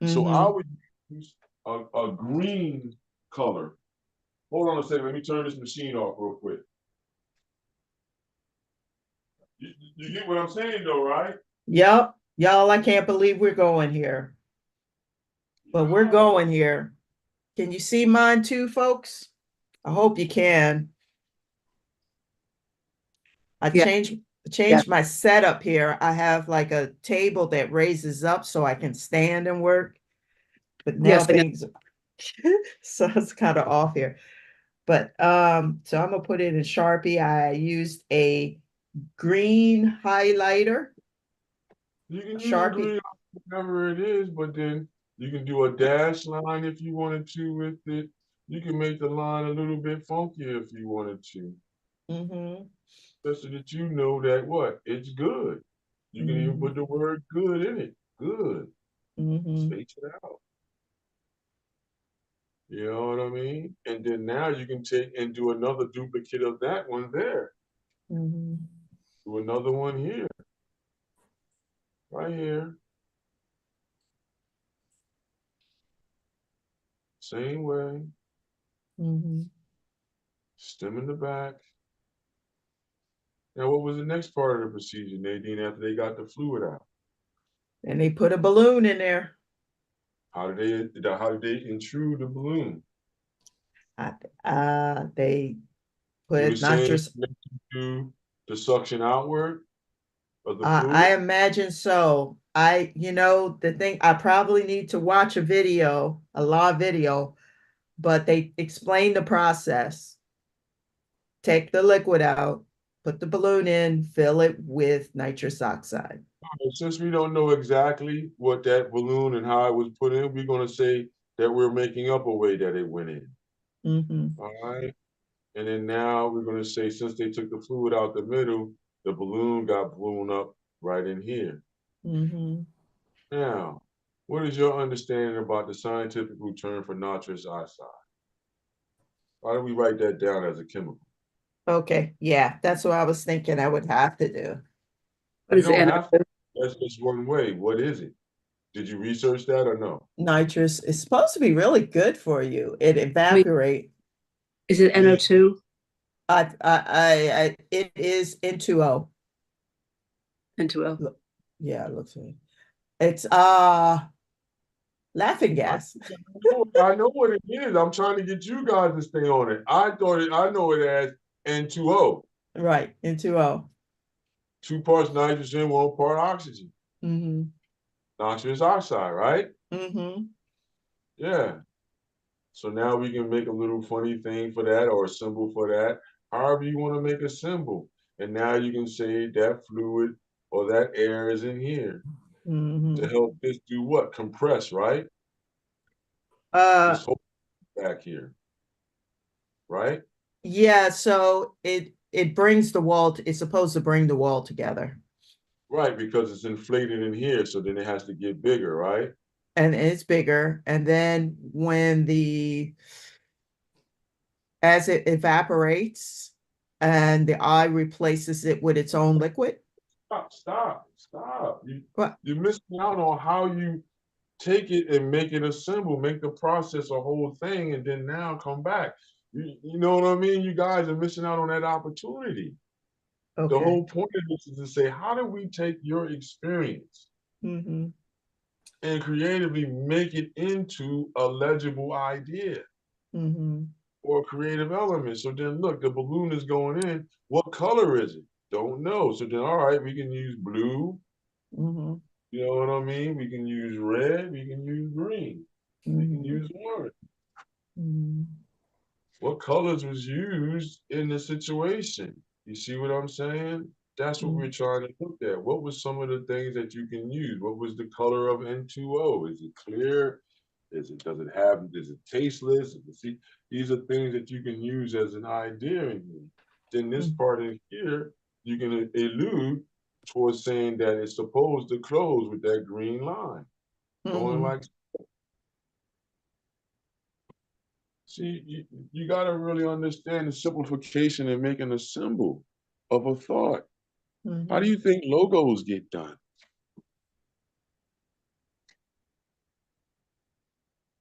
So I Mm-hmm. would use a green color. Hold on a second. Let me turn this machine off real quick. You get what I'm saying though, right? Yep. Y'all, I can't believe we're going here. But we're Yo. going here. Can you see mine too, folks? I hope you can. I Yeah, yeah. changed my setup here. I have like a table that raises up so I can stand and work. But now Yes, I know. things so it's kind of off here. But so I'm gonna put it in Sharpie. I used a green highlighter, You can use a Sharpie. green whatever it is, but then you can do a dash line if you wanted to with it. You can make the line a little bit funkier if you wanted to. Mm-hmm. Just so that you know that what? It's good. You can even Mm-hmm. put the word good in it. Good. Mm-hmm. Space it out. You know what I mean? And then now you can take and do another duplicate of that one there. Mm-hmm. Do another one here. Right here. Same way. Mm-hmm. Stem in the back. Now, what was the next part of the procedure, Nadine, after they got the fluid out? And they put a balloon in there. How did they intrude the balloon? They Through the put same nitrous. information to the suction outward of the I fluid? imagine so. The thing, I probably need to watch a live video, but they explain the process. Take the liquid out, put the balloon in, fill it with nitrous oxide. Since we don't know exactly what that balloon and how it was put in, we're going to say that we're making up a way that it went in. Mm-hmm. All right. And then now we're going to say, since they took the fluid out the middle, the balloon got blown up right in here. Mm-hmm. Now, What is your understanding about the scientific term for nitrous oxide? Why do we write that down as a chemical? Okay, yeah, that's what I was thinking I would have to do. What You is don't it? have to. That's just one way. What is it? Did you research that or no? Nitrous is supposed to be really good for you. It Wait, evaporate. is it Yeah. NO2? It is N2O. N2O. Yeah, it looks like it's laughing I, gas. I know what it is. I'm trying to get you guys to stay on it. I know it as N2O, Right, N2O. 2 parts nitrogen, 1 part oxygen. Mm-hmm. Nitrous oxide, right? Mm-hmm. Yeah. So now we can make a little funny thing for that or a symbol for that, however you want to make a symbol. And now you can say that fluid or that air is in here to Mm-hmm. help this do what? Compress, right? Uh This whole back here, right? yeah, so it brings the wall it's supposed to bring the wall together. Right, because it's inflated in here, so then it has to get bigger, right? And it's bigger. And then when the as it evaporates and the eye replaces it with its own liquid. Stop. What? You're missing out on how you take it and make it a symbol, make the process a whole thing, and then now come back. You know what I mean? You guys are missing out on that opportunity. The Okay. whole point of this is to say, how do we take your experience Mm-hmm. and creatively make it into a legible idea Mm-hmm. or a creative element? So then look, the balloon is going in. What color is it? Don't know. So then, all right, we can use blue. Mm-hmm. You know what I mean? We can use red. We can use green. We can Mm-hmm. use orange. Mm-hmm. What colors was used in the situation? You see what I'm saying? That's what we're trying to look at. What was some of the things that you can use? What was the color of N2O? Is it clear? Is it tasteless? See, these are things that you can use as an idea in here. Then this part in here, you can allude towards saying that it's supposed to close with that green line, going Mm-hmm. like, see, you got to really understand the simplification and making a symbol of a thought. How do Mm-hmm. you think logos get done?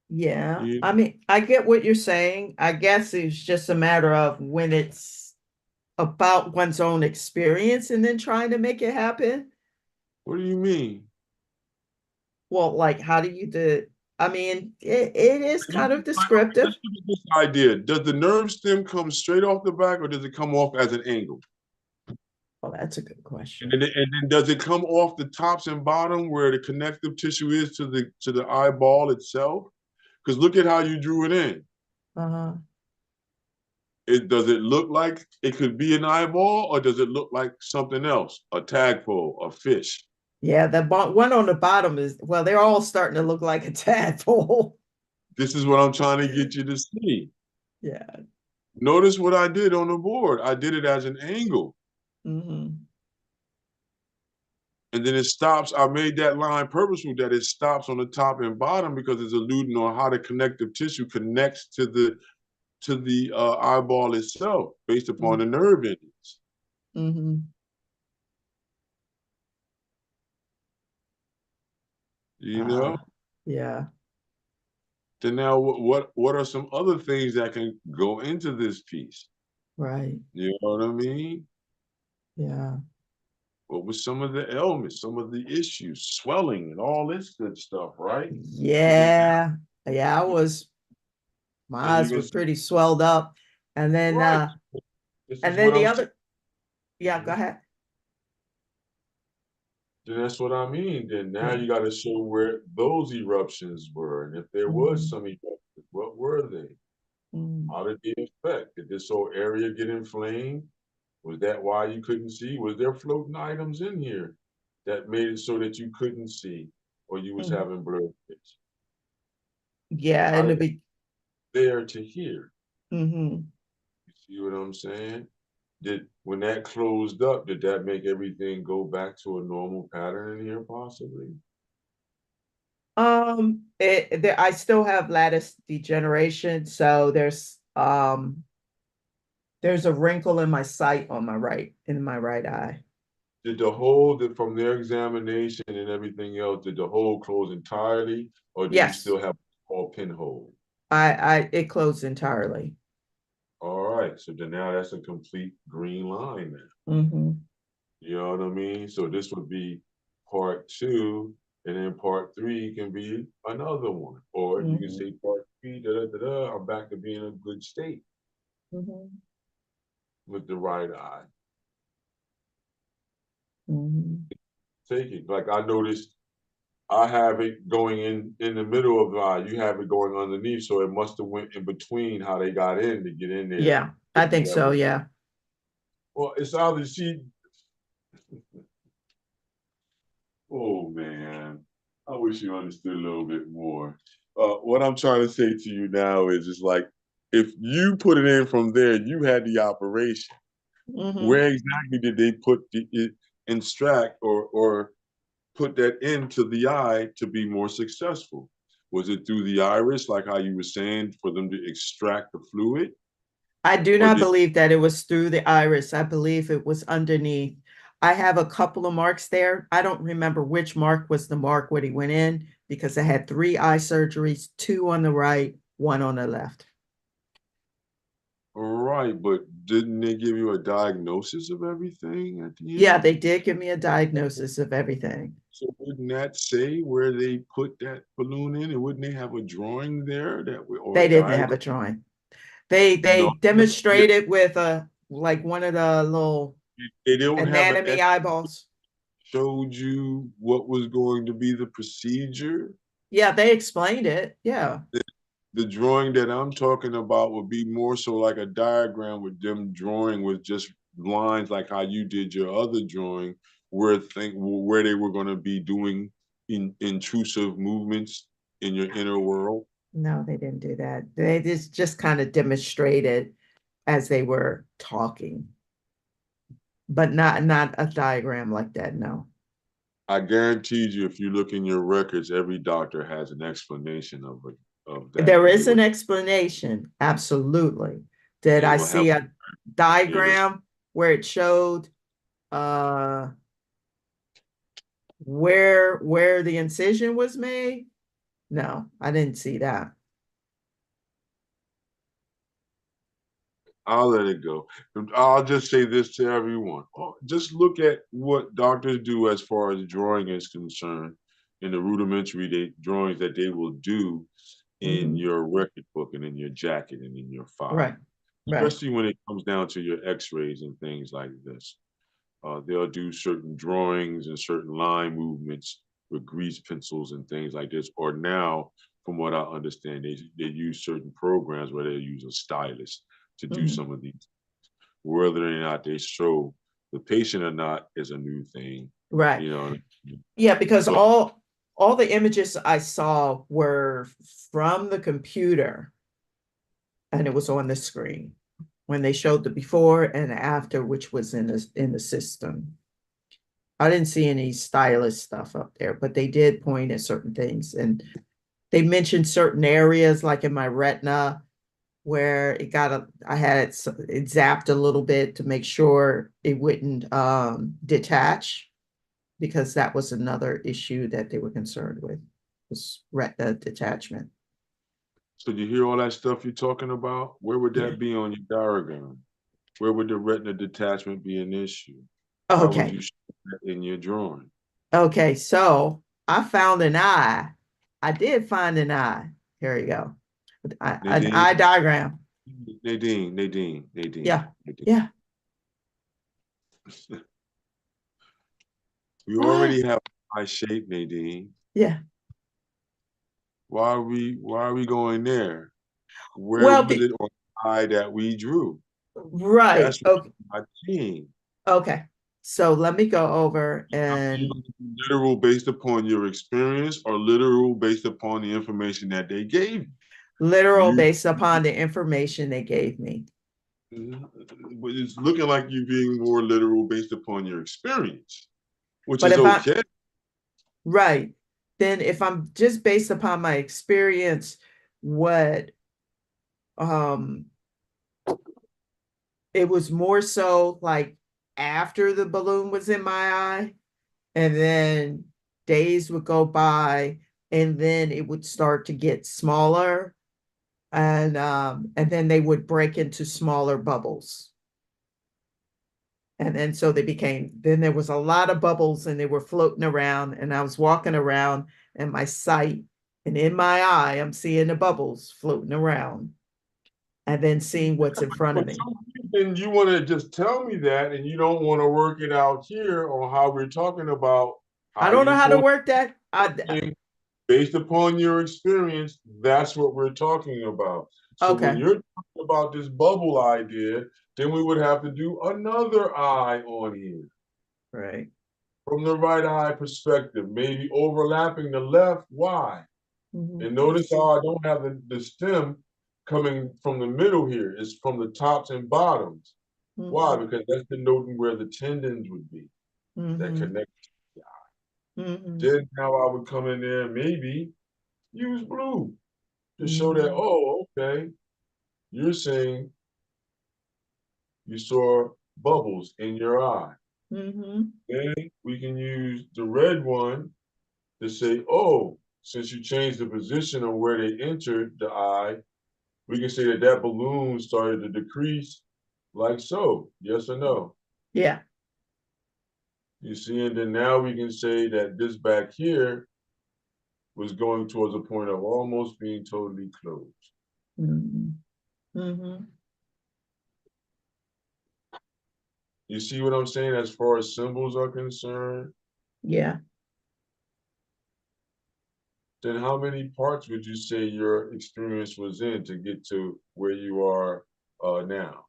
Yeah, You, I mean, I get what you're saying. I guess it's just a matter of when it's about one's own experience and then trying to make it happen. what do you mean? Well, like, how do you do? I mean, it is kind of Okay, descriptive. let's look at this idea. Does the nerve stem come straight off the back or does it come off as an angle? Oh, that's a good And question. then does it come off the tops and bottom where the connective tissue is to the eyeball itself? Because look at how you drew it in. Uh-huh. Does it look like it could be an eyeball or does it look like something else? A tadpole, a fish. Yeah, the one on the bottom is, well, they're all starting to look like a tadpole. This is what I'm trying to get you to see. Yeah. Notice what I did on the board. I did it as an angle. Mm-hmm. And then it stops. I made that line purposeful that it stops on the top and bottom because it's alluding on how the connective tissue connects to the eyeball itself based upon the nerve endings. Mm-hmm. You know? Yeah, Then now what are some other things that can go into this piece? right. You know what I mean? Yeah. What was some of the ailments, some of the issues, swelling and all this good stuff, right? And then Yeah. Yeah, my and you eyes can were see, pretty swelled up. And then right, this and is then what the I'm saying. other, yeah, go ahead. Then that's what I mean. Then now Yeah. you got to show where those eruptions were. And if there was Mm-hmm. some eruptions, what were they? Mm-hmm. How did they affect? Did this whole area get inflamed? Was that why you couldn't see? Was there floating items in here that made it so that you couldn't see or you was having blurred vision? Yeah, How in the did it be there to hear? mm-hmm. You see what I'm saying? Did when that closed up, did that make everything go back to a normal pattern in here possibly? I still have lattice degeneration, so there's a wrinkle in my sight on my right, in my right eye. Did the hole that from their examination and everything else, did the hole close entirely, or do you Yes, still have a pinhole? it closed entirely. All right, so then now that's a complete green line then. Mm-hmm. You know what I mean? So this would be part two, and then part three can be another one. Or you can Mm-hmm. say part three, da da da da, I'm back to being in a good state Mm-hmm. with the right eye. Mm-hmm. Take it. Like I noticed I have it going in the middle of the eye. You have it going underneath, so it must have went in between how they got in to get in there. Yeah, I think so. Yeah. Well, it's obviously. Oh man, I wish you understood a little bit more. What I'm trying to say to you now is, just like if you put it in from there, you had the operation. Mm-hmm. Where exactly did they put it extract or put that into the eye to be more successful? Was it through the iris, like how you were saying, for them to extract the fluid? I do Or not did believe that it was through the iris. I believe it was underneath. I have a couple of marks there. I don't remember which mark was the mark when he went in because I had 3 eye surgeries, 2 on the right, 1 on the left. right, but didn't they give you a diagnosis of everything at the Yeah, end? they did give me a diagnosis of everything. So wouldn't that say where they put that balloon in, and wouldn't they have a drawing there or They a didn't have diagram? a drawing. They No, they demonstrated with a like one of the little don't have an anatomy eyeballs. showed you what was going to be the procedure. Yeah, they explained it. Yeah. The drawing that I'm talking about would be more so like a diagram with them drawing with just lines like how you did your other drawing, where they were going to be doing intrusive movements in your inner world. No, they didn't do that. They just kind of demonstrated as they were talking, but not a diagram like that. No. I guarantee you, if you look in your records, every doctor has an explanation of that, There and they is an would explanation. Absolutely. Did they I will have see a here to diagram where it showed uh where the incision was made? No, I didn't see that. I'll let it go. I'll just say this to everyone. Just look at what doctors do as far as drawing is concerned in the rudimentary drawings that they will do in Hmm. your record book and in your jacket and in your Right, file, right. especially when it comes down to your x-rays and things like this. They'll do certain drawings and certain line movements with grease pencils and things like this. Or now, from what I understand, they use certain programs where they use a stylus to do Hmm. some of these. Whether or not they show the patient or not is a new thing, Right. you know. Yeah, because But all the images I saw were from the computer and it was on the screen when they showed the before and after, which was in the system. I didn't see any stylus stuff up there, but they did point at certain things and they mentioned certain areas like in my retina where I had it zapped a little bit to make sure it wouldn't detach because that was another issue that they were concerned with was retina detachment. so you hear all that stuff you're talking about? Where would Yeah. that be on your diagram? Where would the retina detachment be an issue? How would Okay. you show that in your drawing? Okay. So I found an eye. I did find an eye. Here you go. An Nadine, eye diagram. Nadine. Yeah. Yeah. We Ah, already have eye shape, Nadine. yeah. Why are we going there? Where Well, was it on the eye that we drew? right. That's what Okay. I'm not seeing. Okay. So let me go over I'm and either literal based upon your experience or literal based upon the information that they gave literal you. based upon the information they gave me. But it's looking like you being more literal based upon your experience, which But is if I okay. right. then if I'm just based upon my experience, what um it was more so like after the balloon was in my eye, and then days would go by, and then it would start to get smaller, and then they would break into smaller bubbles. And then so they became, then there was a lot of bubbles and they were floating around, and I was walking around and my sight, and in my eye, I'm seeing the bubbles floating around and then seeing what's in front For of me. some reason, you want to just tell me that, and you don't want to work it out here on how we're talking about I how don't know you how to supposed work that. to, based upon your experience. That's what we're talking about. So when Okay. you're talking about this bubble idea, then we would have to do another eye on here Right. from the right eye perspective, maybe overlapping the left. Why? Mhm. And notice how I don't have the stem coming from the middle here. It's from the tops and bottoms. Why? Mhm. Because that's denoting where the tendons would be that Mhm. connect. Mhm. Then now I would come in there and maybe use blue to show that, Mhm. oh, okay, you're saying you saw bubbles in your eye. Mhm. Then we can use the red one to say, oh, since you changed the position of where they entered the eye, we can say that that balloon started to decrease like so. Yes or no? Yeah. You see, and then now we can say that this back here was going towards a point of almost being totally closed. Mhm. Mhm. You see what I'm saying as far as symbols are concerned? Yeah. Then how many parts would you say your experience was in to get to where you are now?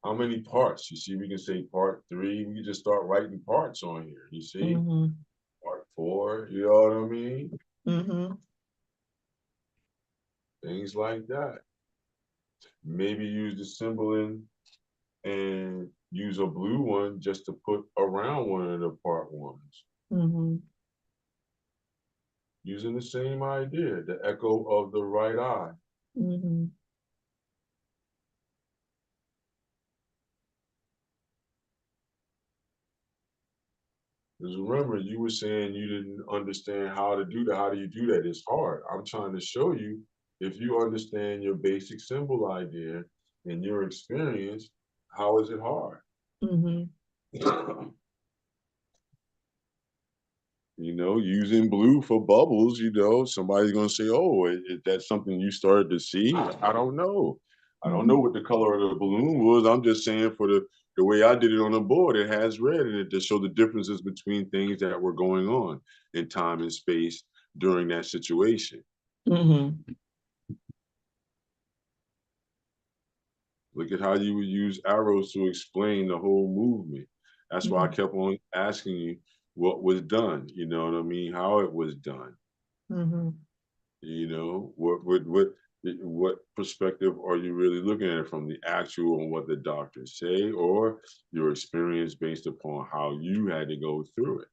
How many parts? You see, we can say part 3. We can just start writing parts on here. You see, Mhm. part 4. You know what I mean? Mhm. Things like that. Maybe use the symbol in and use a blue one just to put around one of the part ones. Mhm. Using the same idea, the echo of the right eye. Mhm. Because remember, you were saying you didn't understand how to do that. How do you do that? It's hard. I'm trying to show you if you understand your basic symbol idea and your experience, how is it hard? Mhm. You know, using blue for bubbles, you know, somebody's going to say, oh, is that something you started to see? I don't know. I don't know Mhm. what the color of the balloon was. I'm just saying for the way I did it on the board, it has red in it to show the differences between things that were going on in time and space during that situation. Mhm. Look at how you would use arrows to explain the whole movement. That's why I Mhm. kept on asking you what was done, you know what I mean? How it was done. Mhm. You know, what perspective are you really looking at it from, the actual and what the doctors say, or your experience based upon how you had to go through it?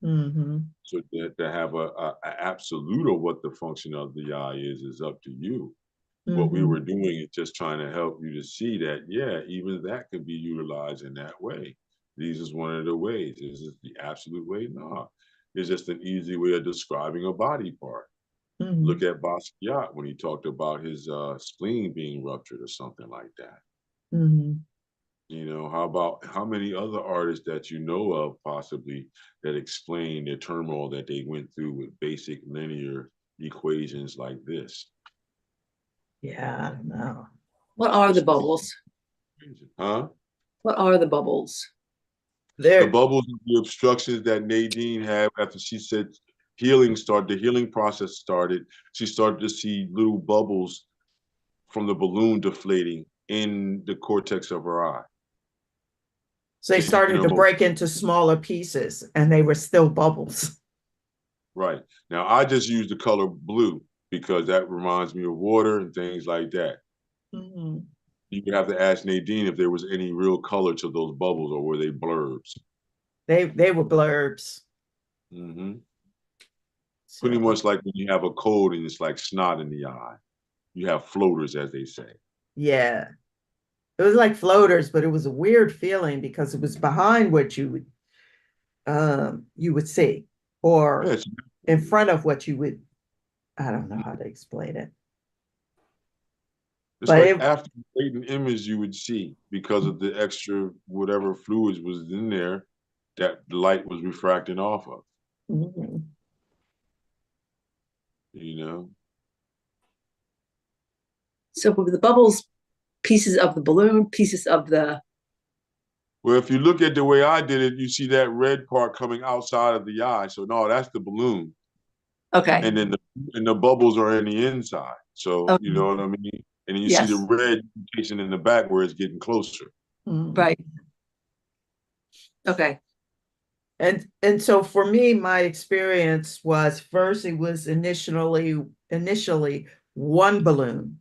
Mhm. So that to have a absolute of what the function of the eye is up to you. What we were Mhm. doing is just trying to help you to see that, yeah, even that could be utilized in that way. These is one of the ways. Is this the absolute way? No. It's just an easy way of describing a body part. Look Mhm. at Basquiat when he talked about his spleen being ruptured or something like that. Mhm. You know, how about how many other artists that you know of possibly that explain the turmoil that they went through with basic linear equations like this? Yeah, I don't know. What are the It's bubbles? crazy. Huh? What are the bubbles? The There, bubbles and the obstructions that Nadine had after she said the healing process started, she started to see little bubbles from the balloon deflating in the cortex of her eye, so they taking started her to most break into smaller pieces and they were still bubbles. right. Now I just use the color blue because that reminds me of water and things like that. Mhm. You would have to ask Nadine if there was any real color to those bubbles or were they blurbs. They were blurbs. Hmm. Pretty So, much like when you have a cold and it's like snot in the eye. You have floaters, as they say. yeah, it was like floaters, but it was a weird feeling because it was behind what you would see, or Yes, in front of what you would. I don't know how to explain it, it's but like it. after the latent image you would see because of the extra whatever fluids was in there that the light was refracting off of, Mhm. you know. So with the bubbles, pieces of the balloon, pieces of the, Well, if you look at the way I did it, you see that red part coming outside of the eye. So no, that's the balloon. okay. And then the bubbles are in the inside. So Okay. you know what I mean? And then you see the Yes, red indication in the back where it's getting closer. Mhm. right. Okay. And so for me, my experience was first it was initially one balloon.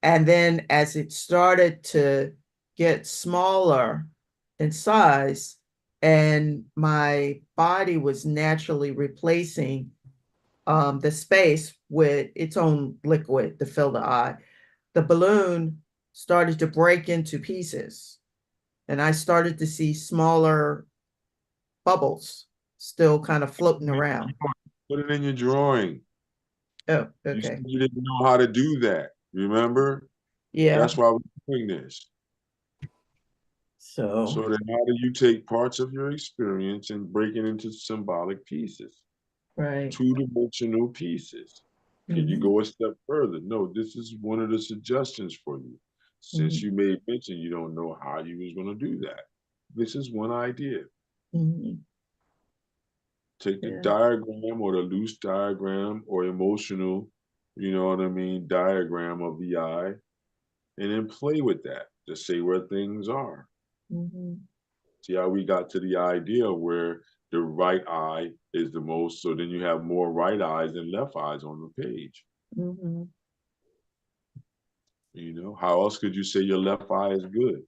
And then as it started to get smaller in size, and my body was naturally replacing the space with its own liquid to fill the eye, the balloon started to break into pieces. And I started to see smaller bubbles still kind of floating around. Put it in your drawing. Oh, You said okay. you didn't know how to do that. Remember? Yeah. That's why we're doing this. So, So then how do you take parts of your experience and break it into symbolic pieces, right. two-dimensional pieces? Can you Hmm. go a step further? No, this is one of the suggestions for you. Since Hmm. you made mention you don't know how you was going to do that. This is one idea. Hmm. Take the Yeah. diagram or the loose diagram or emotional, you know what I mean, diagram of the eye, and then play with that to say where things are. Hmm. See how we got to the idea where the right eye is the most, so then you have more right eyes than left eyes on the page. Hmm. You know, how else could you say your left eye is good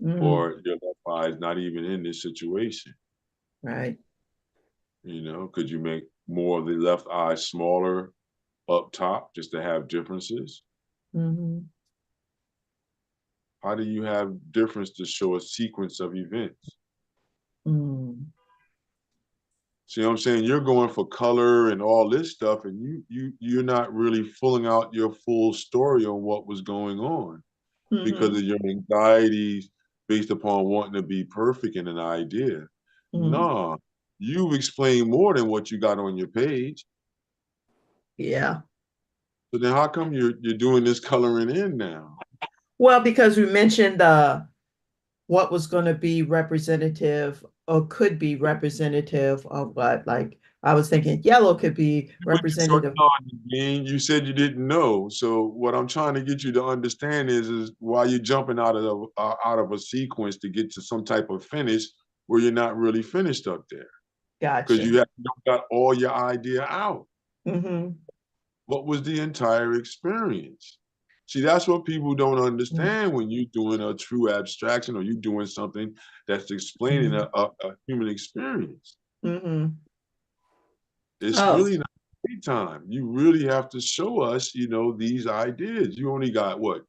Hmm. or your left eye is not even in this situation? Right. You know, could you make more of the left eye smaller up top just to have differences? Hmm. How do you have difference to show a sequence of events? Mm. See what I'm saying? You're going for color and all this stuff, and you're not really filling out your full story on what was going on because Hmm. of your anxieties based upon wanting to be perfect in an idea. Hmm. Nah, you've explained more than what you got on your page. Yeah. So then how come you're doing this coloring in now? Well, because we mentioned what was going to be representative or could be representative of what, like I was thinking yellow could be But you so representative. no, Dean, you said you didn't know. So what I'm trying to get you to understand is why you're jumping out of a sequence to get to some type of finish where you're not really finished up there because Gotcha. you don't got all your idea out. Hmm. What was the entire experience? See, that's what people don't understand when you're doing a true abstraction or you're doing something that's explaining a human experience. Hmm. It's Oh, really not time. You really have to show us, you know, these ideas. You only got what,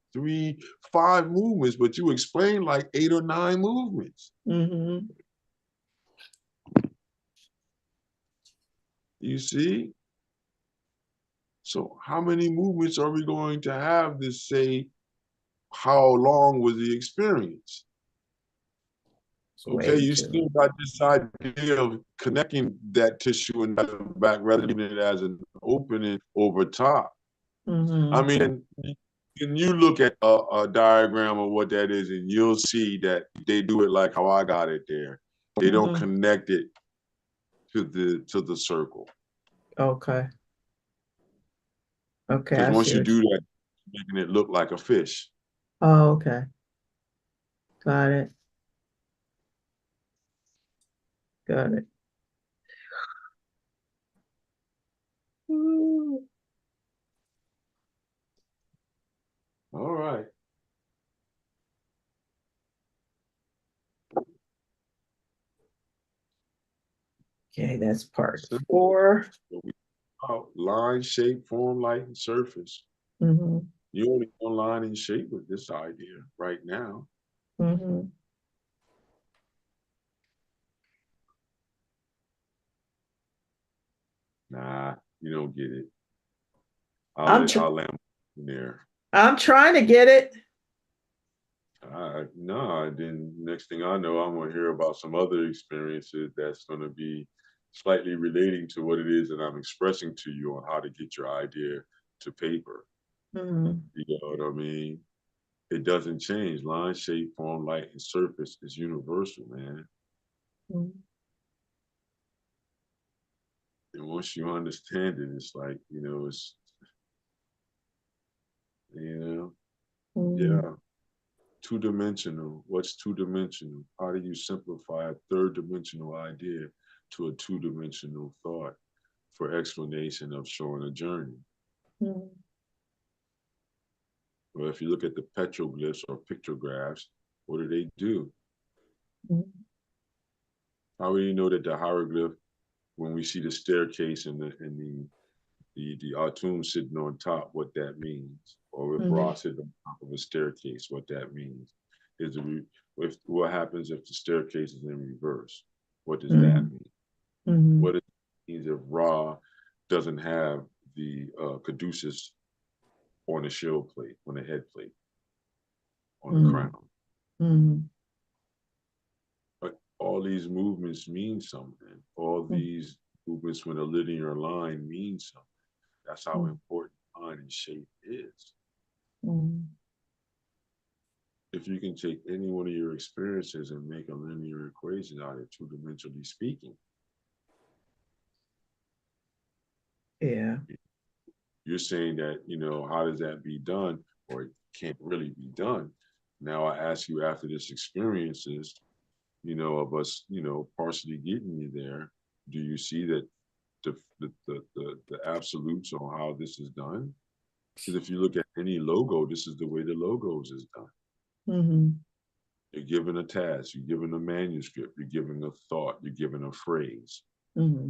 5 movements, but you explain like 8 or 9 movements. Hmm. You see? So how many movements are we going to have to say how long was the experience? It's Okay, way you too. still got this idea of connecting that tissue and the back rather than it as an opening over top. I Hmm. mean, can you look at a diagram of what that is, and you'll see that they do it like how I got it there. They don't Hmm. connect it to the circle Okay. Okay. because I once see you it. do that, you're making it look like a fish. Oh, okay. Got it. Got it. Ooh. All right. Okay, that's part Simple. 4. about line, shape, form, light, and surface. Mm-hmm. You only know line and shape with this idea right now. Mm-hmm. Nah, you don't get it. I'll I'm let tr- I'll land there. I'm trying to get it. No, then next thing I know, I'm gonna hear about some other experiences that's gonna be slightly relating to what it is that I'm expressing to you on how to get your idea to paper. Mm-hmm. You know what I mean? It doesn't change. Line, shape, form, light, and surface is universal, man. And once you understand it, it's like, you know, Mm-hmm. yeah, two-dimensional. What's two-dimensional? How do you simplify a third-dimensional idea to a two-dimensional thought for explanation of showing a journey? Mm-hmm. Well, if you look at the petroglyphs or pictographs, what do? How do you know that the hieroglyph, when we see the staircase and the Atum sitting on top, what that means, or if Mm-hmm. Ra sitting on top of a staircase, what that means? Is the if what happens if the staircase is in reverse? What does that Mm-hmm. mean? Mm-hmm. What it means if Ra doesn't have the caduceus on the shield plate, on the head plate, on the crown? Mm-hmm. But all these movements mean something. All these movements when a linear line means something. That's how important line and shape is. Mm-hmm. If you can take any one of your experiences and make a linear equation out of it, two-dimensionally speaking, Yeah. you're saying that, how does that be done? Or it can't really be done. Now I ask you after this experiences, of us, partially getting you there, do you see that the absolutes on how this is done? Because if you look at any logo, this is the way the logos is done. Mm-hmm. You're given a task, you're given a manuscript, you're given a thought, you're given a phrase. Mm-hmm.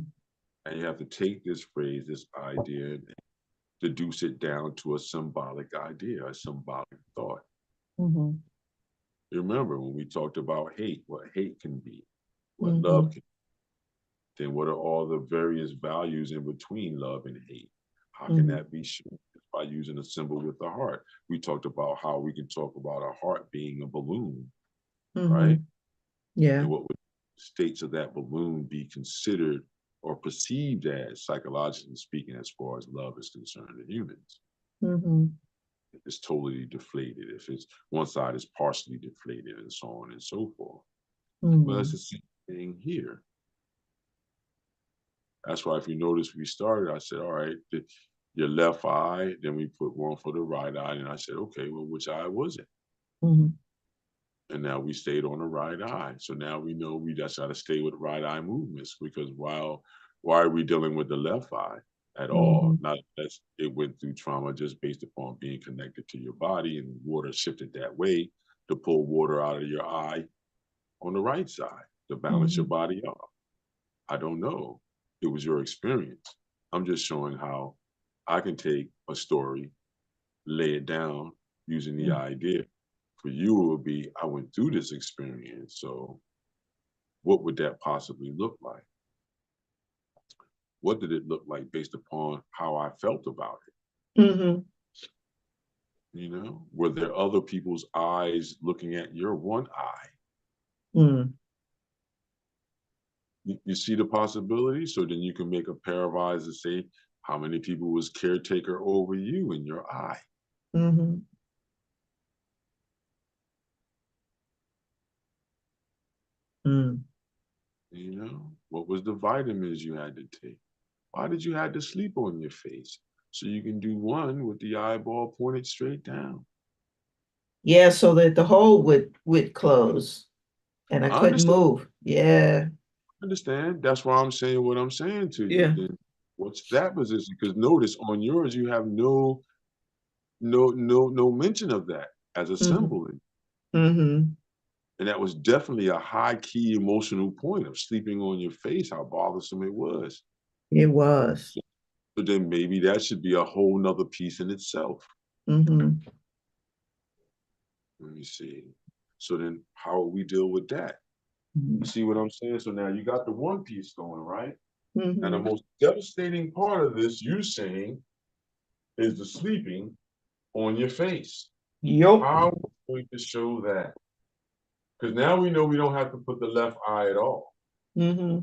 And you have to take this phrase, this idea, and deduce it down to a symbolic idea, a symbolic thought. Mm-hmm. You remember when we talked about hate, what hate can be, what love Mm-hmm. can be, then what are all the various values in between love and hate? How can Mm-hmm. that be shown? By using a symbol with the heart. We talked about how we can talk about a heart being a balloon, Mm-hmm. right? Yeah. And what would states of that balloon be considered or perceived as, psychologically speaking, as far as love is concerned in humans? Mm-hmm. If it's totally deflated, if it's one side is partially deflated, and so on and so forth. Well, Mm-hmm. that's the same thing here. That's why if you notice we started, I said, all right, your left eye, then we put one for the right eye. And I said, okay, well, which eye was it? Mm-hmm. And now we stayed on the right eye. So now we know we just got to stay with right eye movements, because why are we dealing with the left eye at Mm-hmm. all? Not that it went through trauma just based upon being connected to your body, and water shifted that way to pull water out of your eye on the right side to balance Mm-hmm. your body off. I don't know. It was your experience. I'm just showing how I can take a story, lay it down using the idea. For you, it would be, I went through this experience. So what would that possibly look like? What did it look like based upon how I felt about it? Mm-hmm. Were there other people's eyes looking at your one eye? Mm-hmm. You see the possibility? So then you can make a pair of eyes and say, how many people was caretaker over you in your eye? Mm-hmm. Mm. What was the vitamins you had to take? Why did you have to sleep on your face? So you can do one with the eyeball pointed straight down. Yeah, so that the hole would close and I I couldn't understand. move. Yeah. Understand. That's why I'm saying what I'm saying to you. Yeah. Then what's that position? Because notice on yours you have no mention of that as a Mm-hmm. symbol. Mm-hmm. And that was definitely a high key emotional point of sleeping on your face, how bothersome it was. It was. So then maybe that should be a whole nother piece in itself. Mm-hmm. Let me see. So then how will we deal with that? You see what I'm saying? So now you got the one piece going, right? And the Mm-hmm. most devastating part of this, you're saying, is the sleeping on your face. Yup. How are we going to show that? Because now we know we don't have to put the left eye at all. Mm-hmm.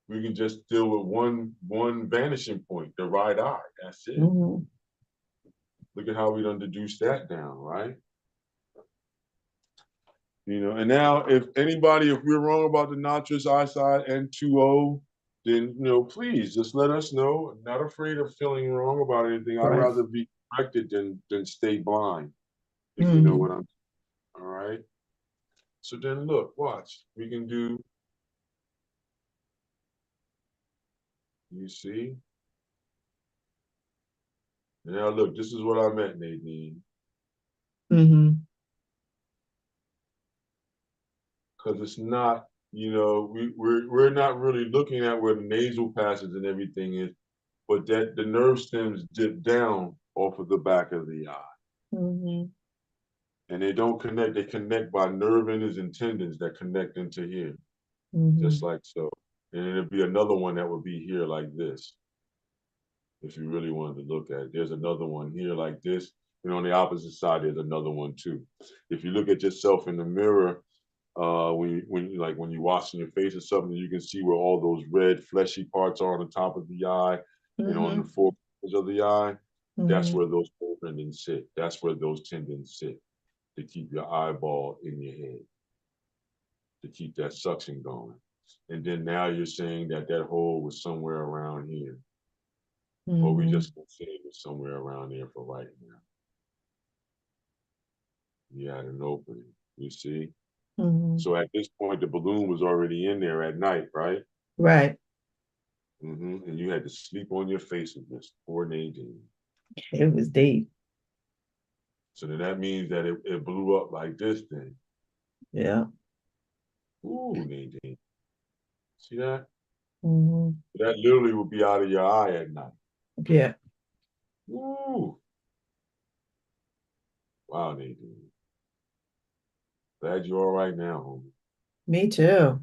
We can just deal with one vanishing point, the right eye. That's it. Mm-hmm. Look at how we done deduced that down, right? You know, and now if we're wrong about the nitrous oxide N2O, then please just let us know. I'm not afraid of feeling wrong about anything. I'd Right. rather be corrected than stay blind, if you know Mm-hmm. what I'm all right. So then look, watch. We can do, you see? Now look, this is what I meant, Nadine. Mm-hmm. Because it's not, we're not really looking at where the nasal passage and everything is, but that the nerve stems dip down off of the back of the eye. Mm-hmm. And they don't connect, they connect by nerve endings and tendons that connect into here, just Mm-hmm. like so. And it'd be another one that would be here like this, if you really wanted to look at it. There's another one here like this. On the opposite side, there's another one too. If you look at yourself in the mirror, when you're washing your face or something, you can see where all those red fleshy parts are on the top of the eye and on the Mm-hmm. four corners of the eye. That's Mm-hmm. where those tendons sit. That's where those tendons sit to keep your eyeball in your head, to keep that suction going. And then now you're saying that that hole was somewhere around here, or we Mm-hmm. just consider it somewhere around there for right now. You had an opening, you see? Mm-hmm. So at this point, the balloon was already in there at night, right? Right. And you had to sleep on your face with this poor Nadine. It was deep. So then that means that it blew up like this then. Yeah. Ooh, Nadine. See that? Mm-hmm. That literally would be out of your eye at night. Yeah. Ooh. Wow, Nadine. Glad you're all right now, homie. Me too.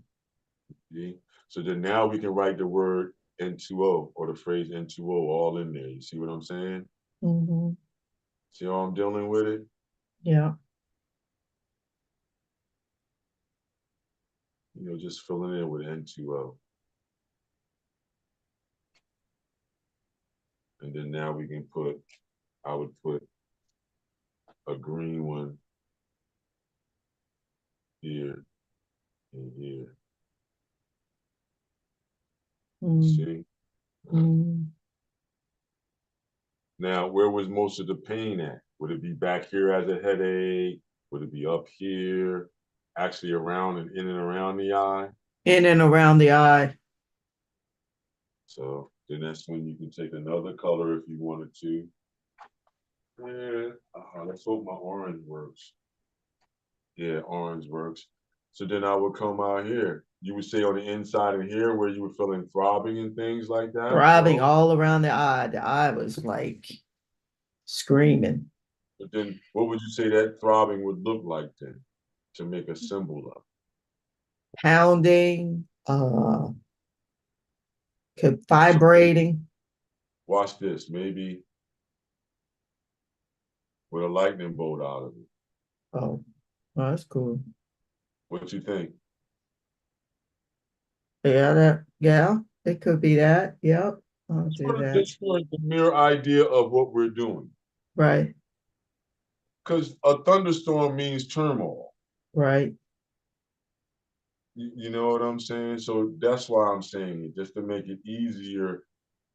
See? So then now we can write the word N2O or the phrase N2O all in there. You see what I'm saying? Mm-hmm. See how I'm dealing with it? Yeah. Just filling in with N2O. And then now we can I would put a green one here and here. See? Mm-hmm. Now, where was most of the pain at? Would it be back here as a headache? Would it be up here, actually around and in and around the eye? In and around the eye. So then that's when you can take another color if you wanted to. And let's hope my orange works. Yeah, orange works. So then I would come out here. You would say on the inside and here where you were feeling throbbing and things like that. Throbbing No. all around the eye. The eye was like screaming. But then what would you say that throbbing would look like then to make a symbol of? Pounding, So maybe, vibrating. watch this, maybe with a lightning bolt out of it. Oh, well, that's cool. What you think? Yeah, it could be that. Yep. I'll do that. Just for the mere idea of what we're doing. Right, Because a thunderstorm means turmoil. right. You know what I'm saying? So that's why I'm saying it, just to make it easier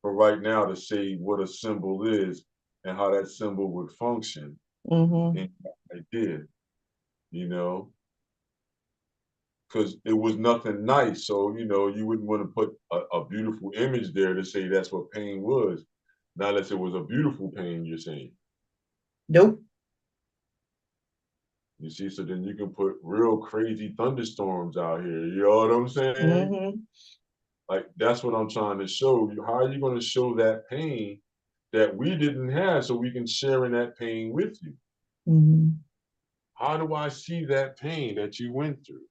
for right now to say what a symbol is and how that symbol would function Mm-hmm. in that idea, you know, because it was nothing nice. So, you wouldn't want to put a beautiful image there to say that's what pain was. Not unless it was a beautiful pain, you're saying. Nope. You see, so then you can put real crazy thunderstorms out here. You know what I'm saying? Mm-hmm. Like, that's what I'm trying to show you. How are you going to show that pain that we didn't have so we can share in that pain with you? Mhm. How do I see that pain that you went through?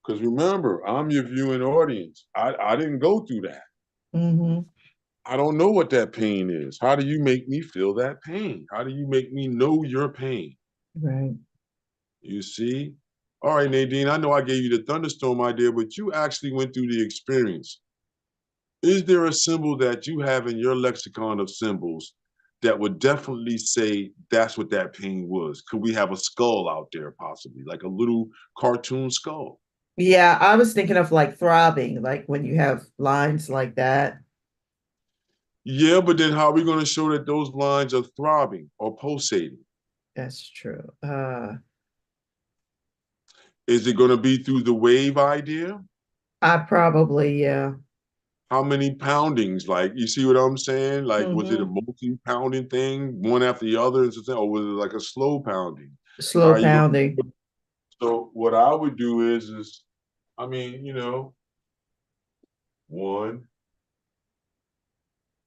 Because remember, I'm your viewing audience. I didn't go through that. Mhm. I don't know what that pain is. How do you make me feel that pain? How do you make me know your pain? Right. You see? All right, Nadine, I know I gave you the thunderstorm idea, but you actually went through the experience. Is there a symbol that you have in your lexicon of symbols that would definitely say that's what that pain was? Could we have a skull out there, possibly, like a little cartoon skull? Yeah, I was thinking of like throbbing, like when you have lines like that. Yeah, but then how are we going to show that those lines are throbbing or pulsating? That's true. Is it going to be through the wave idea? I probably, yeah. How many poundings? Like, you see what I'm saying? Like, was it a Hmm. multi-pounding thing, one after the other, or was it like a slow pounding? How Slow are you going pounding. to? So what I would do is, I mean, one,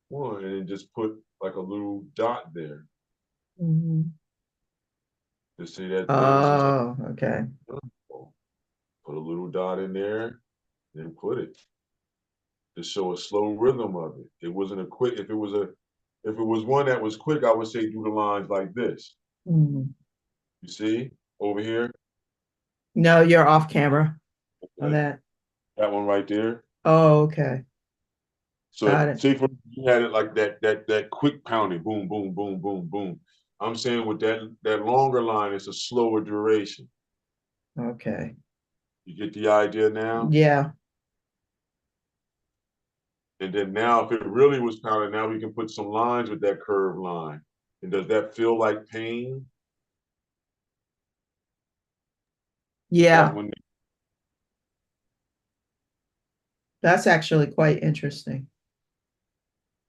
one, and then just put like a little dot there Hmm. to say that this is Oh, okay. how. Put a little dot in there, then put it to show a slow rhythm of it. It wasn't a quick. If it was one that was quick, I would say do the lines like this. Mhm. You see over here, No, you're off camera on okay, that. that one right there. Oh, okay. So Got it. say for you had it like that quick pounding, boom, boom, boom, boom, boom. I'm saying with that longer line, it's a slower duration. Okay. You get the idea now? Yeah. And then now, if it really was pounding, now we can put some lines with that curved line. And does that feel like pain? That Yeah. one, That's actually quite interesting.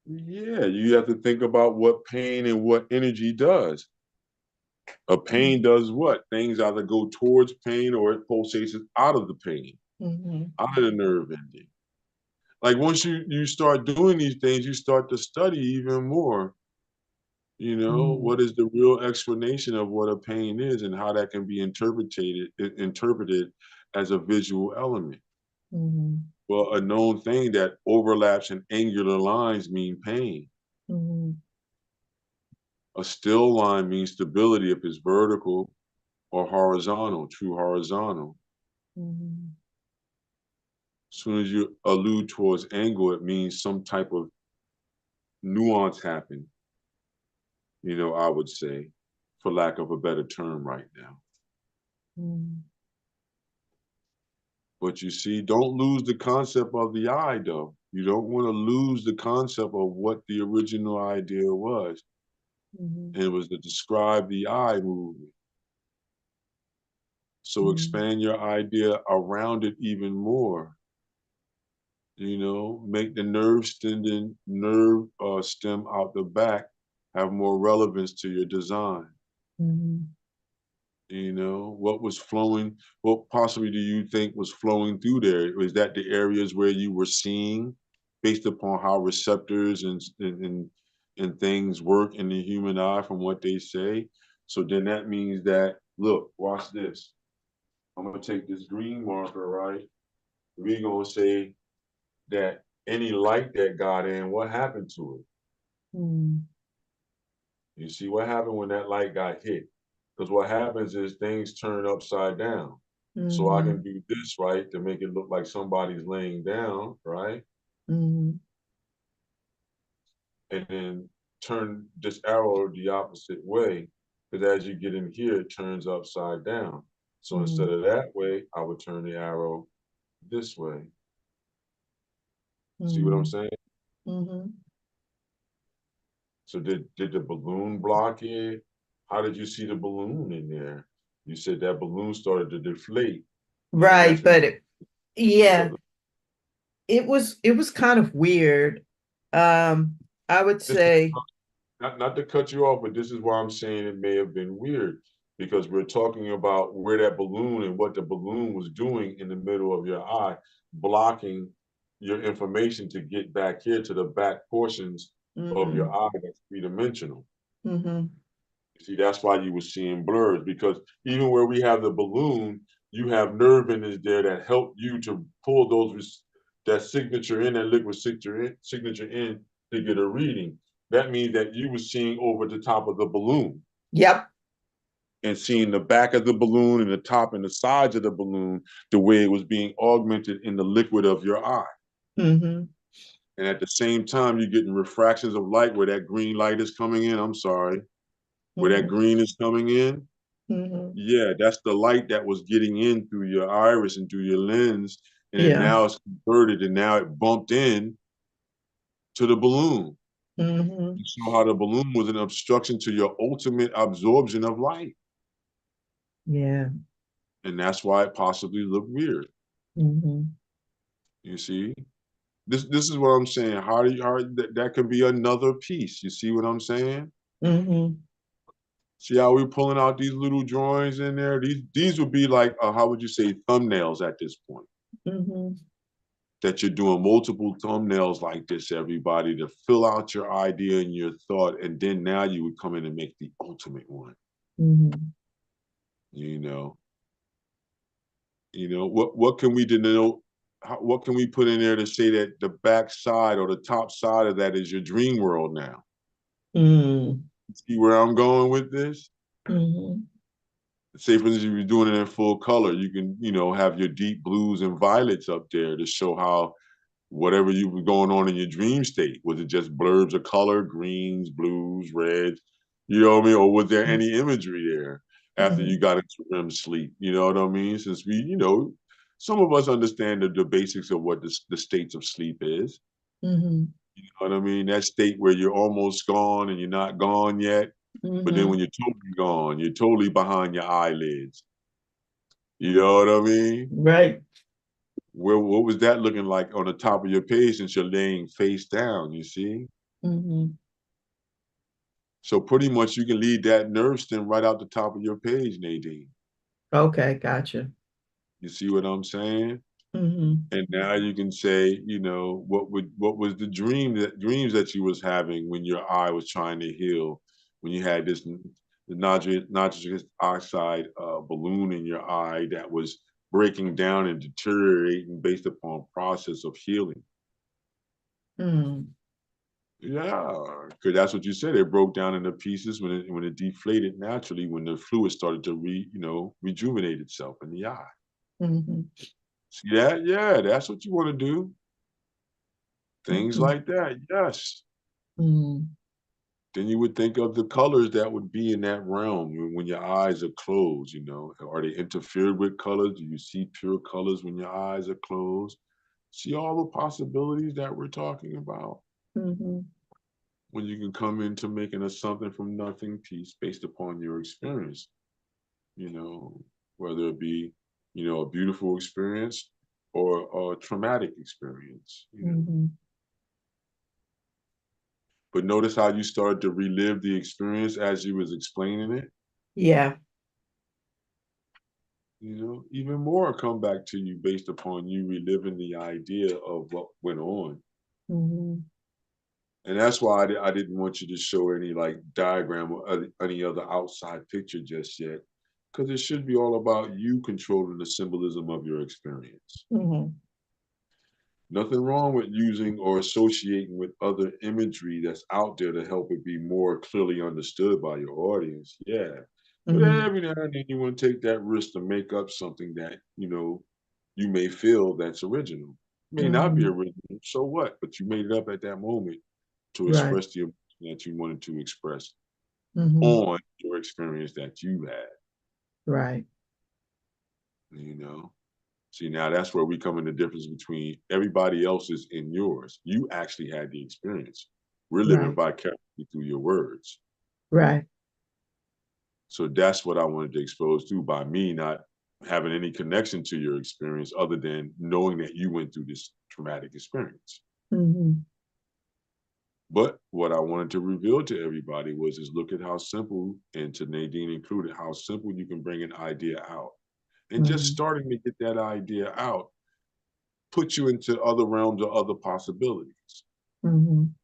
yeah, you have to think about what pain and what energy does. A pain does what? Things either go towards pain or it pulsates out of the pain, Mm-hmm. out of the nerve ending. Like once you start doing these things, you start to study even more. Mm-hmm. What is the real explanation of what a pain is and how that can be interpreted as a visual element. Mm-hmm. Well, a known thing that overlaps in angular lines mean pain. Mm-hmm. A still line means stability if it's vertical or horizontal, true horizontal. Mm-hmm. As soon as you allude towards angle, it means some type of nuance happened, I would say, for lack of a better term right now. Mm-hmm. But you see, don't lose the concept of the eye, though. You don't want to lose the concept of what the original idea was. Mm-hmm. And it was to describe the eye movement. So Mm-hmm. expand your idea around it even more. Make the nerve stem out the back have more relevance to your design. Mm-hmm. What was flowing, what possibly do you think was flowing through there? Was that the areas where you were seeing based upon how receptors and things work in the human eye from what they say? So then that means that, look, watch this. I'm gonna take this green marker, right? We're gonna say that any light that got in, what happened to it? Mm-hmm. You see what happened when that light got hit? Because what happens is things turn upside down. So I Mm-hmm. can do this, right, to make it look like somebody's laying down, right? Mm-hmm. And then turn this arrow the opposite way. Because as you get in here, it turns upside down. So instead of that way, I would turn the arrow this way. See what I'm saying? Mm-hmm. So did the balloon block it? How did you see the balloon in there? You said that balloon started to deflate, and then Right, that's when but you yeah, it was kind of weird. I would just say, not to cut you off, but this is why I'm saying it may have been weird because we're talking about where that balloon and what the balloon was doing in the middle of your eye, blocking your information to get back here to the back portions of your Mm-hmm. eye that's three-dimensional. Mm-hmm. See, that's why you were seeing blurs, because even where we have the balloon, you have nerve endings there that help you to pull that signature in, that liquid signature in to get a reading. That means that you were seeing over the top of the balloon Yep. and seeing the back of the balloon and the top and the sides of the balloon the way it was being augmented in the liquid of your eye. Mm-hmm. And at the same time, you're getting refractions of light where that green light is coming in. I'm sorry, where that Mm-hmm. green is coming in. Mm-hmm. Yeah, that's the light that was getting in through your iris and through your lens, and then Yeah. now it's converted, and now it bumped in to the balloon. Mm-hmm. You saw how the balloon was an obstruction to your ultimate absorption of light, Yeah. and that's why it possibly looked weird. Mm-hmm. You see, this is what I'm saying. How that could be another piece. You see what I'm saying? Mm-hmm. See how we're pulling out these little drawings in there? These would be like, how would you say, thumbnails at this point? Mm-hmm. That you're doing multiple thumbnails like this, everybody, to fill out your idea and your thought, and then now you would come in and make the ultimate one. Mm-hmm. You know, what can we denote? What can we put in there to say that the back side or the top side of that is your dream world now? Mm-hmm. See where I'm going with this? Mm-hmm. Say, for instance, if you're doing it in full color, you can, have your deep blues and violets up there to show how whatever you were going on in your dream state. Was it just blurbs of color, greens, blues, reds? You know what I mean? Or was there any imagery there after Mm-hmm. you got into REM sleep? You know what I mean? Since some of us understand the basics of what the states of sleep is. Mm-hmm. You know what I mean? That state where you're almost gone and you're not gone yet. But then Mm-hmm. when you're totally gone, you're totally behind your eyelids. You know what I mean? Right. What was that looking like on the top of your page since you're laying face down, you see? Mm-hmm. So pretty much you can lead that nerve stem right out the top of your page, Nadine. Okay, gotcha. You see what I'm saying? Mm-hmm. And now you can say, what was the dreams that you was having when your eye was trying to heal, when you had the nitrous oxide balloon in your eye that was breaking down and deteriorating based upon process of healing. Mm-hmm. Yeah, because that's what you said. It broke down into pieces when it deflated naturally when the fluid started to rejuvenate itself in the eye. Mm-hmm. See that? Yeah, that's what you want to do. Things Mm-hmm. like that. Yes. Mm-hmm. Then you would think of the colors that would be in that realm when your eyes are closed. Are they interfered with colors? Do you see pure colors when your eyes are closed? See all the possibilities that we're talking about. Mm-hmm. When you can come into making a something from nothing piece based upon your experience, you know, whether it be, a beautiful experience or a traumatic experience. Mm-hmm. But notice how you started to relive the experience as you was explaining it. Yeah. Even more come back to you based upon you reliving the idea of what went on. Mm-hmm. And that's why I didn't want you to show any like diagram or any other outside picture just yet, because it should be all about you controlling the symbolism of your experience. Mm-hmm. Nothing wrong with using or associating with other imagery that's out there to help it be more clearly understood by your audience. Yeah. But Mm-hmm. every now and then you want to take that risk to make up something that, you may feel that's original. May not be Mm-hmm. original, so what? But you made it up at that moment to Right. express the emotion that you wanted to express Mm-hmm. on your experience that you had, Right. you know? See, now that's where we come in the difference between everybody else's and yours. You actually had the experience. We're living Right. vicariously through your words. Right. So that's what I wanted to expose to by me not having any connection to your experience other than knowing that you went through this traumatic experience. Mm-hmm. But what I wanted to reveal to everybody is look at how simple, and to Nadine included, how simple you can bring an idea out. And just Mm-hmm. starting to get that idea out puts you into other realms or other possibilities. Mhm.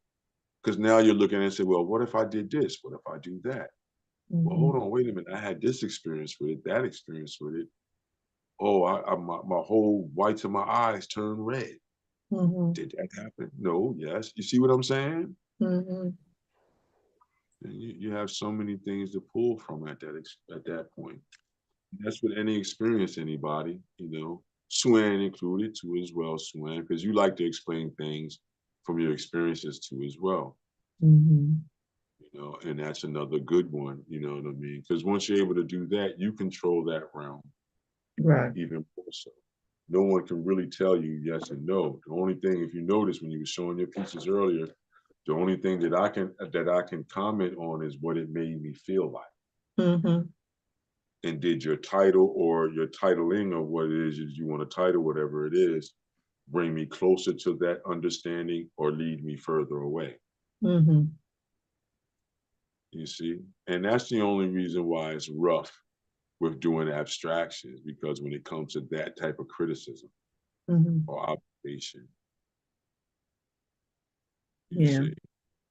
Because now you're looking and say, well, what if I did this? What if I do that? Well, hold Mhm. on, wait a minute. I had this experience with it, that experience with it. Oh, my whole whites of my eyes turned red. Mhm. Did that happen? No, yes. You see what I'm saying? Mhm. And you have so many things to pull from at that point. That's with any experience, anybody, Swan included too as well, Swan, because you like to explain things from your experiences too as well, Mhm. and that's another good one, you know what I mean? Because once you're able to do that, you control that realm Right. even more so. No one can really tell you yes and no. The only thing, if you notice when you were showing your pieces earlier, the only thing that I can comment on is what it made me feel like. Mhm. And did your title or your titling of what it is you want to title, whatever it is, bring me closer to that understanding or lead me further away? Mhm. You see? And that's the only reason why it's rough with doing abstractions, because when it comes to that type of criticism Mhm. or observation, you Yeah. see.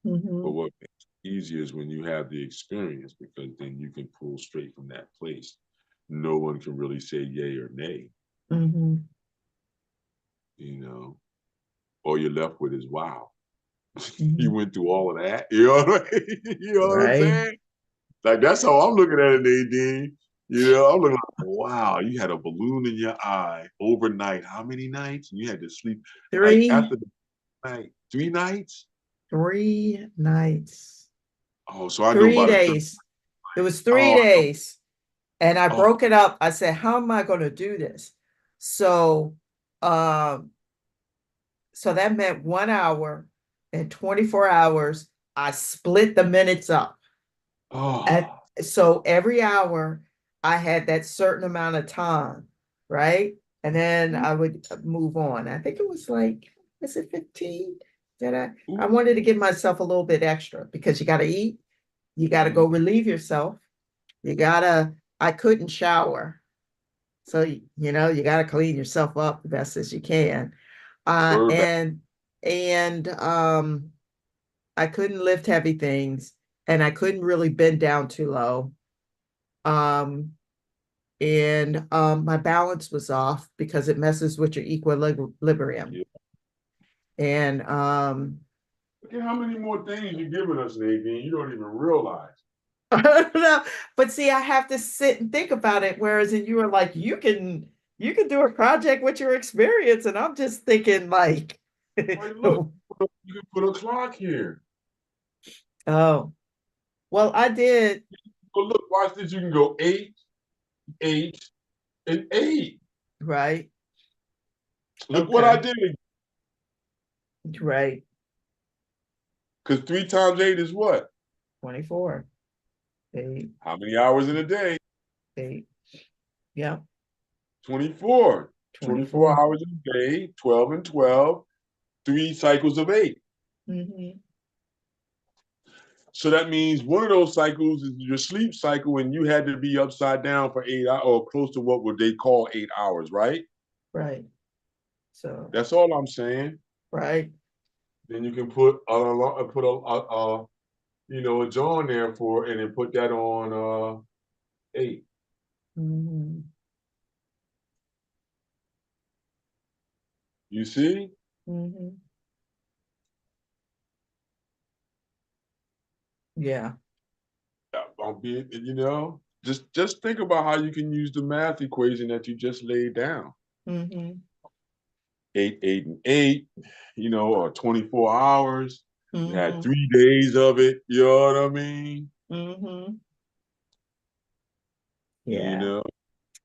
But Mhm. what makes it easier is when you have the experience, because then you can pull straight from that place. No one can really say yay or nay, Mhm. you know. All you're left with is wow. You Mhm. went through all of that. You know what I mean? You know what I'm Right. saying? Like that's how I'm looking at it, Nadine. I'm looking like, wow, you had a balloon in your eye overnight. How many nights? And you had to sleep like Three after the night, 3 nights? 3 nights. Oh, so I know Three about a third. days. It was three Oh, days. And I oh, broke it up. I said, how am I going to do this? So, um, so that meant 1 hour and 24 hours. I split the minutes up. At, oh, so every hour I had that certain amount of time, right? And then I would move on. I think it was like, is it 15? Did I ooh, wanted to give myself a little bit extra because you got to eat, you got to go relieve yourself. I couldn't shower. So, you got to clean yourself up the best as you can. Uh, word back. and, and I couldn't lift heavy things and I couldn't really bend down too low. Um, and my balance was off because it messes with your equilibrium. Yeah. And Look at how many more things you're giving us, Nadine. You don't even realize. no, but see, I have to sit and think about it. Whereas you were like, you can do a project with your experience, and I'm just thinking like, Wait, look, you can put a clock here. oh, well, I did, But look, watch this. You can go 8, 8, and 8. right? Look what I Okay, did. right. Because 3 times 8 is what? 24, 8, How many hours in a day? 8, yeah, 24. 24 24. hours in a day, 12 and 12, 3 cycles of 8. Mm-hmm. So that means one of those cycles is your sleep cycle, and you had to be upside down for 8 hours, or close to what would they call 8 hours, right? Right. So, That's all I'm saying. right. Then you can put a John there and then put that on 8. Mm-hmm. You see? Mm-hmm. Yeah. I'll be, just think about how you can use the math equation that you just laid down. Mm-hmm. 8, 8, and 8, or 24 hours. You had Mm-hmm. 3 days of it. You know what I mean? Mm-hmm. You Yeah. know,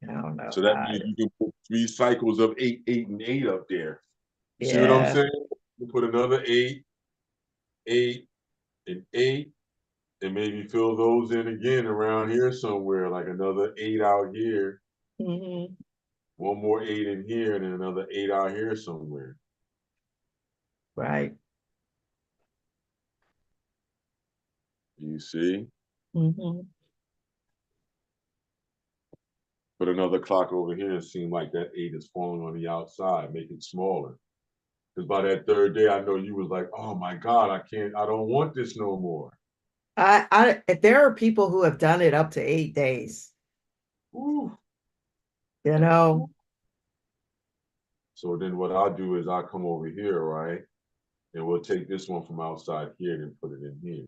I don't know. so that means you can put 3 cycles of 8, 8, and 8 up there. You see what I'm Yeah. saying? You put another 8, 8, and 8, and maybe fill those in again around here somewhere, like another 8 out here, Mm-hmm. one more 8 in here, and then another 8 out here somewhere. Right. You see? Mm-hmm. But another clock over here, it seemed like that 8 is falling on the outside, make it smaller. Because by that third day, I know you was like, oh my God, I don't want this no more. There are people who have done it up to 8 days, Ooh. you know. So then what I'll do is I'll come over here, right? And we'll take this one from outside here and put it in here.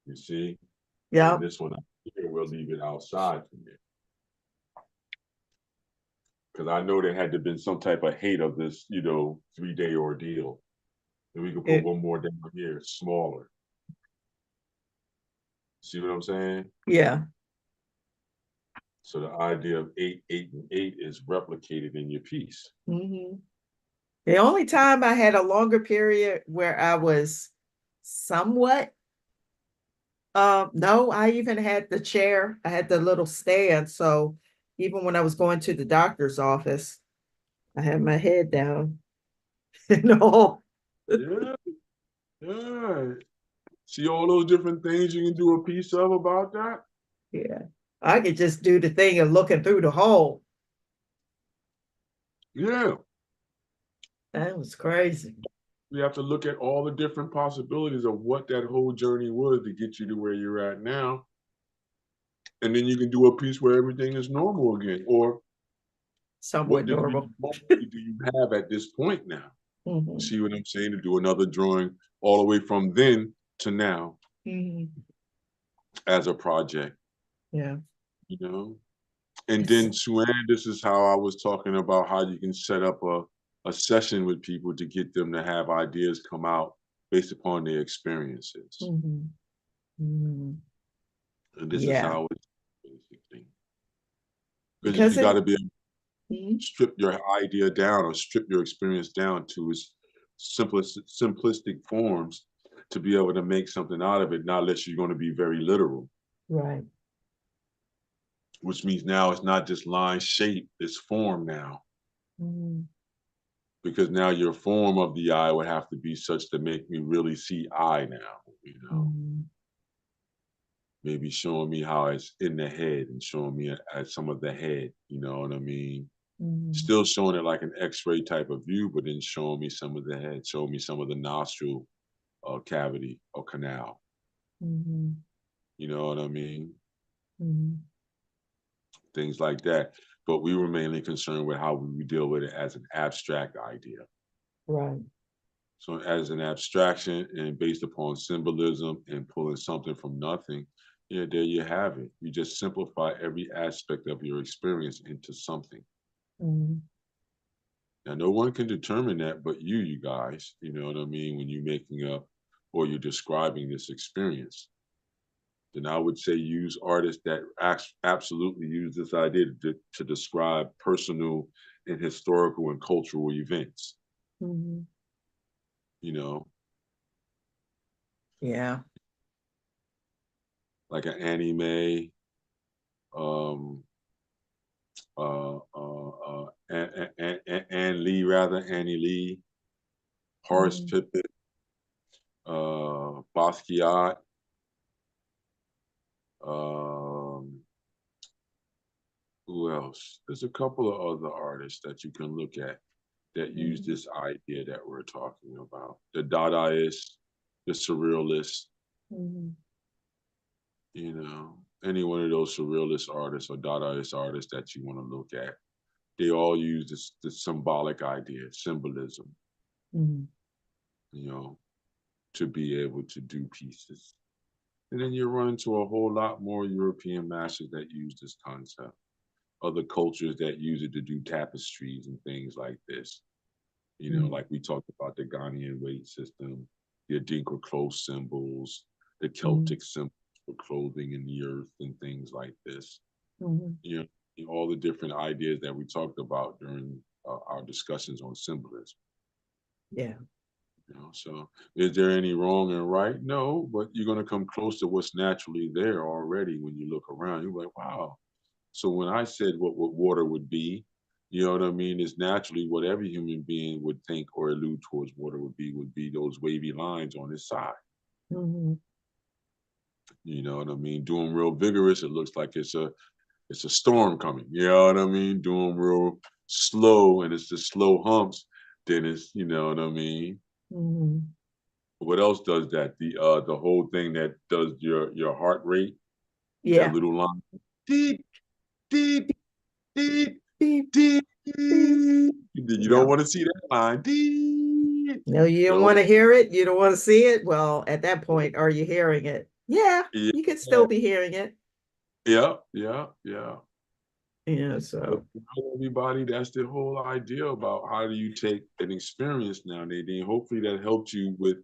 You see? Yeah. And this one here, we'll leave it outside from here. Because I know there had to have been some type of hate of this, 3-day ordeal. And we could put one more down here, smaller. See what I'm saying? Yeah. So the idea of 8, 8, and 8 is replicated in your piece. Mm-hmm. The only time I had a longer period where I was somewhat, no, I even had the chair. I had the little stand. So even when I was going to the doctor's office, I had my head down. Yeah, yeah. See all those different things you can do a piece of about that? Yeah. I could just do the thing of looking through the hole. Yeah. That was crazy. You have to look at all the different possibilities of what that whole journey was to get you to where you're at now. And then you can do a piece where everything is normal again. Or what Somewhat degree normal. of normalcy do you have at this point now? Mm-hmm. See what I'm saying? To do another drawing all the way from then to now Mm-hmm. as a project, Yeah. you know? And It's, then, Sue Ann, this is how I was talking about how you can set up a session with people to get them to have ideas come out based upon their experiences. mm-hmm. Mm-hmm. And this is Yeah. how it's basically. Because Because you got it, to be able to mhm. strip your idea down or strip your experience down to its simplistic forms to be able to make something out of it, not unless you're going to be very literal. Right. Which means now it's not just line shape, it's form now. Mm-hmm. Because now your form of the eye would have to be such to make me really see eye now. Mm-hmm. Maybe showing me how it's in the head and showing me at some of the head, you know what I mean? Mm-hmm. Still showing it like an X-ray type of view, but then showing me some of the head, showing me some of the nostril cavity or canal. Mm-hmm. You know what I mean? Mm-hmm. Things like that. But we were mainly concerned with how we deal with it as an abstract idea. Right. So as an abstraction and based upon symbolism and pulling something from nothing, yeah, there you have it. You just simplify every aspect of your experience into something. Mm-hmm. Now, no one can determine that but you guys, you know what I mean, when you're making up or you're describing this experience. Then I would say use artists that absolutely use this idea to describe personal and historical and cultural events, Mm-hmm. you know, Yeah. like an anime, um, Anne Lee, rather, Annie Lee, Horace Mm-hmm. Pippin, Basquiat, um, who else? There's a couple of other artists that you can look at that use Mm-hmm. this idea that we're talking about. The Dadaists, the Surrealists, Mm-hmm. any one of those Surrealist artists or Dadaist artists that you want to look at. They all use the symbolic idea, symbolism, Mm-hmm. you know, to be able to do pieces. And then you run into a whole lot more European masters that use this concept, other cultures that use it to do tapestries and things like this. Like we talked about the Ghanaian weight system, the Adinkra clothes symbols, the Mm-hmm. Celtic symbols for clothing in the earth and things like this. Mm-hmm. You all the different ideas that we talked about during our discussions on symbolism. Yeah. So is there any wrong and right? No, but you're going to come close to what's naturally there already when you look around. You're like, wow. So when I said what water would be, you know what I mean, is naturally what every human being would think or allude towards water would be those wavy lines on its side. Mm-hmm. You know what I mean? Doing real vigorous, it looks like it's it's a storm coming. You know what I mean? Doing real slow, and it's the slow humps. Then it's, you know what I mean? Mhm. What else does that? The whole thing that does your heart rate, that Yeah. little line. Deep, deep, deep, Beep, deep. beep. You don't Yeah. want to see that line. Deep. No, you don't So want to hear it. You don't want to see it. Well, at that point, are you hearing it? Yeah, yeah, you could still be hearing it. yeah, yeah, yeah. Yeah, But so tell everybody, that's the whole idea about how do you take an experience now, Nadine. Hopefully that helped you with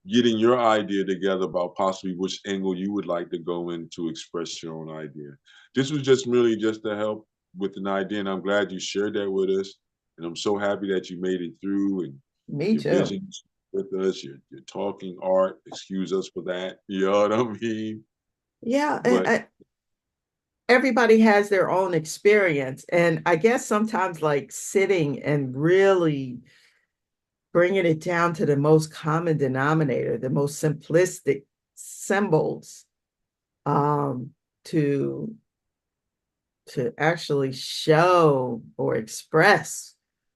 getting your idea together about possibly which angle you would like to go in to express your own idea. This was just merely just to help with an idea, and I'm glad you shared that with us. And I'm so happy that you made it through and me your too. vision with us, your talking art. Excuse us for that. You know what I mean? Yeah, But everybody has their own experience. And I guess sometimes like sitting and really bringing it down to the most common denominator, the most simplistic symbols, um, to actually show or express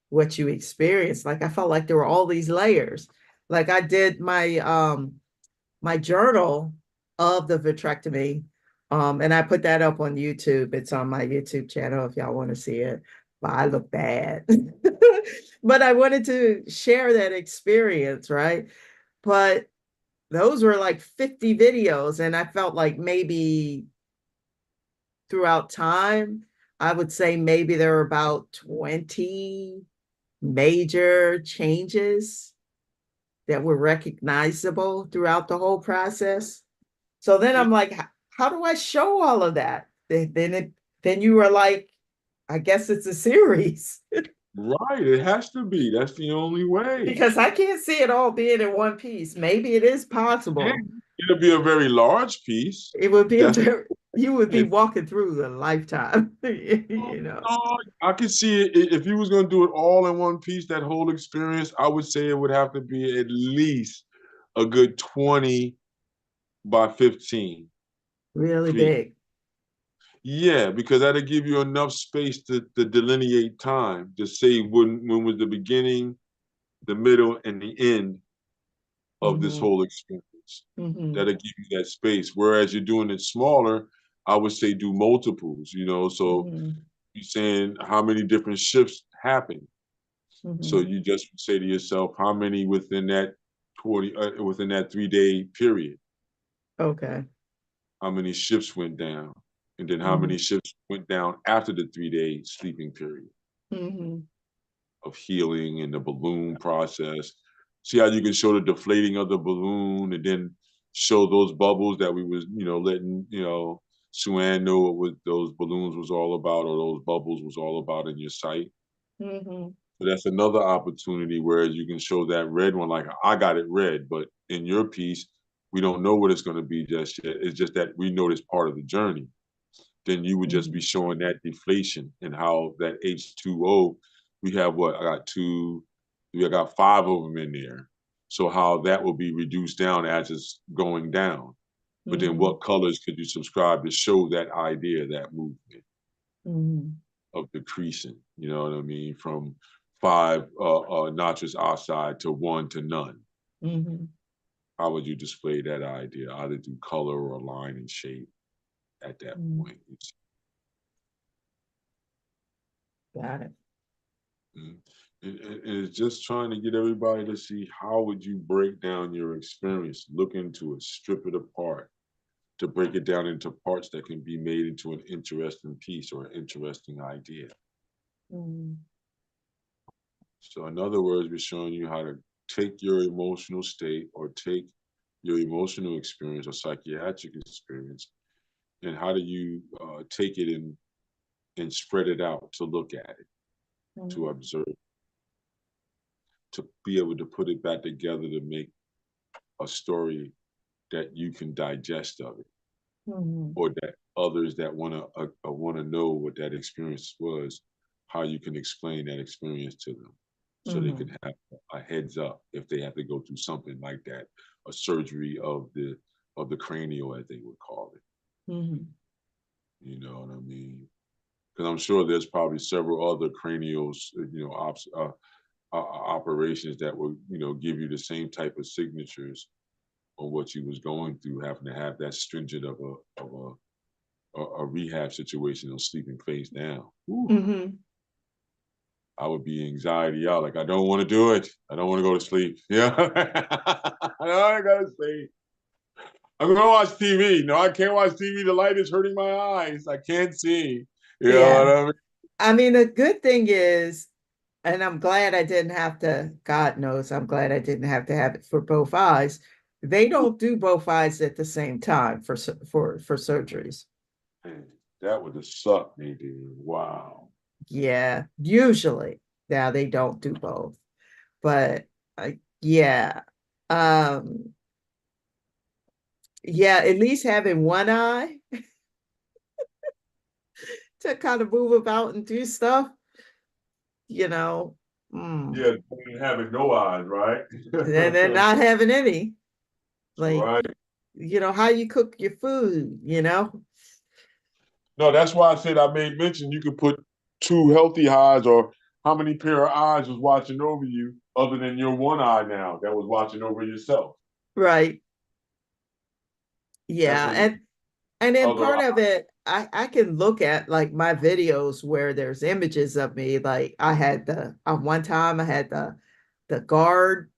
what you experience. Like I felt like there were all these layers. Like I did my journal of the vitrectomy. And I put that up on YouTube. It's on my YouTube channel if y'all want to see it. But I look bad. But I wanted to share that experience, right? But those were like 50 videos, and I felt like maybe throughout time, I would say maybe there were about 20 major changes that were recognizable throughout the whole process. So then I'm like, how do I show all of that? Then you were like, I guess it's a series right, it has to be. That's the only way. because I can't see it all being in one piece. Maybe it is possible. And it'll be a very large piece. It would be a That's very, you would be if walking through a lifetime, you know. I could see it if you was gonna do it all in one piece, that whole experience, I would say it would have to be at least a good 20 by 15 Really feet. big. Yeah, because that'll give you enough space to delineate time, to say when was the beginning, the middle, and the end of this Hmm. whole experience. Hmm. That'll give you that space. Whereas you're doing it smaller, I would say do multiples, you know. So Hmm. you're saying how many different shifts happen. So Hmm. you just say to yourself, how many within that 20 within that 3 day period, Okay. how many shifts went down, and then how Hmm. many shifts went down after the 3 day sleeping period Hmm. of healing and the balloon process. See how you can show the deflating of the balloon and then show those bubbles that we was, letting, Sue-Ann know what those balloons was all about or those bubbles was all about in your sight. Hmm. So that's another opportunity where you can show that red one, like I got it red, but in your piece, we don't know what it's going to be just yet. It's just that we know it's part of the journey. Then you would just be Hmm. showing that deflation and how that H2O, we have what? I got five of them in there. So how that will be reduced down as it's going down. But then Hmm. what colors could you subscribe to show that idea, that movement Hmm. of decreasing, you know what I mean? From five nitrous oxide to one to none. Hmm. How would you display that idea, either through color or line and shape at that Hmm. point? Got it. Mm. And it's just trying to get everybody to see how would you break down your experience, look into it, strip it apart, to break it down into parts that can be made into an interesting piece or an interesting idea. Hmm. So in other words, we're showing you how to take your emotional state or take your emotional experience or psychiatric experience, and how do you take it and spread it out to look at it, to Hmm. observe, to be able to put it back together to make a story that you can digest of it, Hmm. or that others that want to know what that experience was, how you can explain that experience to them, so they can Hmm. have a heads up if they have to go through something like that, a surgery of the cranial, as they would call it. Hmm. You know what I mean? Because I'm sure there's probably several other cranial, operations that will, give you the same type of signatures on what you was going through, having to have that stringent of a rehab situation of sleeping face down. Whew, Mm-hmm. I would be anxiety out. Like, I don't want to do it. I don't want to go to sleep. Yeah. I gotta sleep. I'm gonna watch TV. No, I can't watch TV. The light is hurting my eyes. I can't see. You know what Yeah. I mean? I mean, the good thing is, and I'm glad I didn't have to, God knows, I'm glad I didn't have to have it for both eyes. They don't do both eyes at the same time for surgeries. Man, that would have sucked, Nadine. Wow. Yeah, usually. Now they don't do both. But yeah. Um yeah, at least having one eye to kind of move about and do stuff, you know. Mm. Yeah, having no eyes, right? And then not having any. Like, Right. how you cook your food. No, that's why I said I made mention you could put two healthy eyes, or how many pair of eyes was watching over you other than your one eye now that was watching over yourself. Right. That's Yeah. when And then other part eye. of it, I can look at like my videos where there's images of me. Like I had one time I had the guard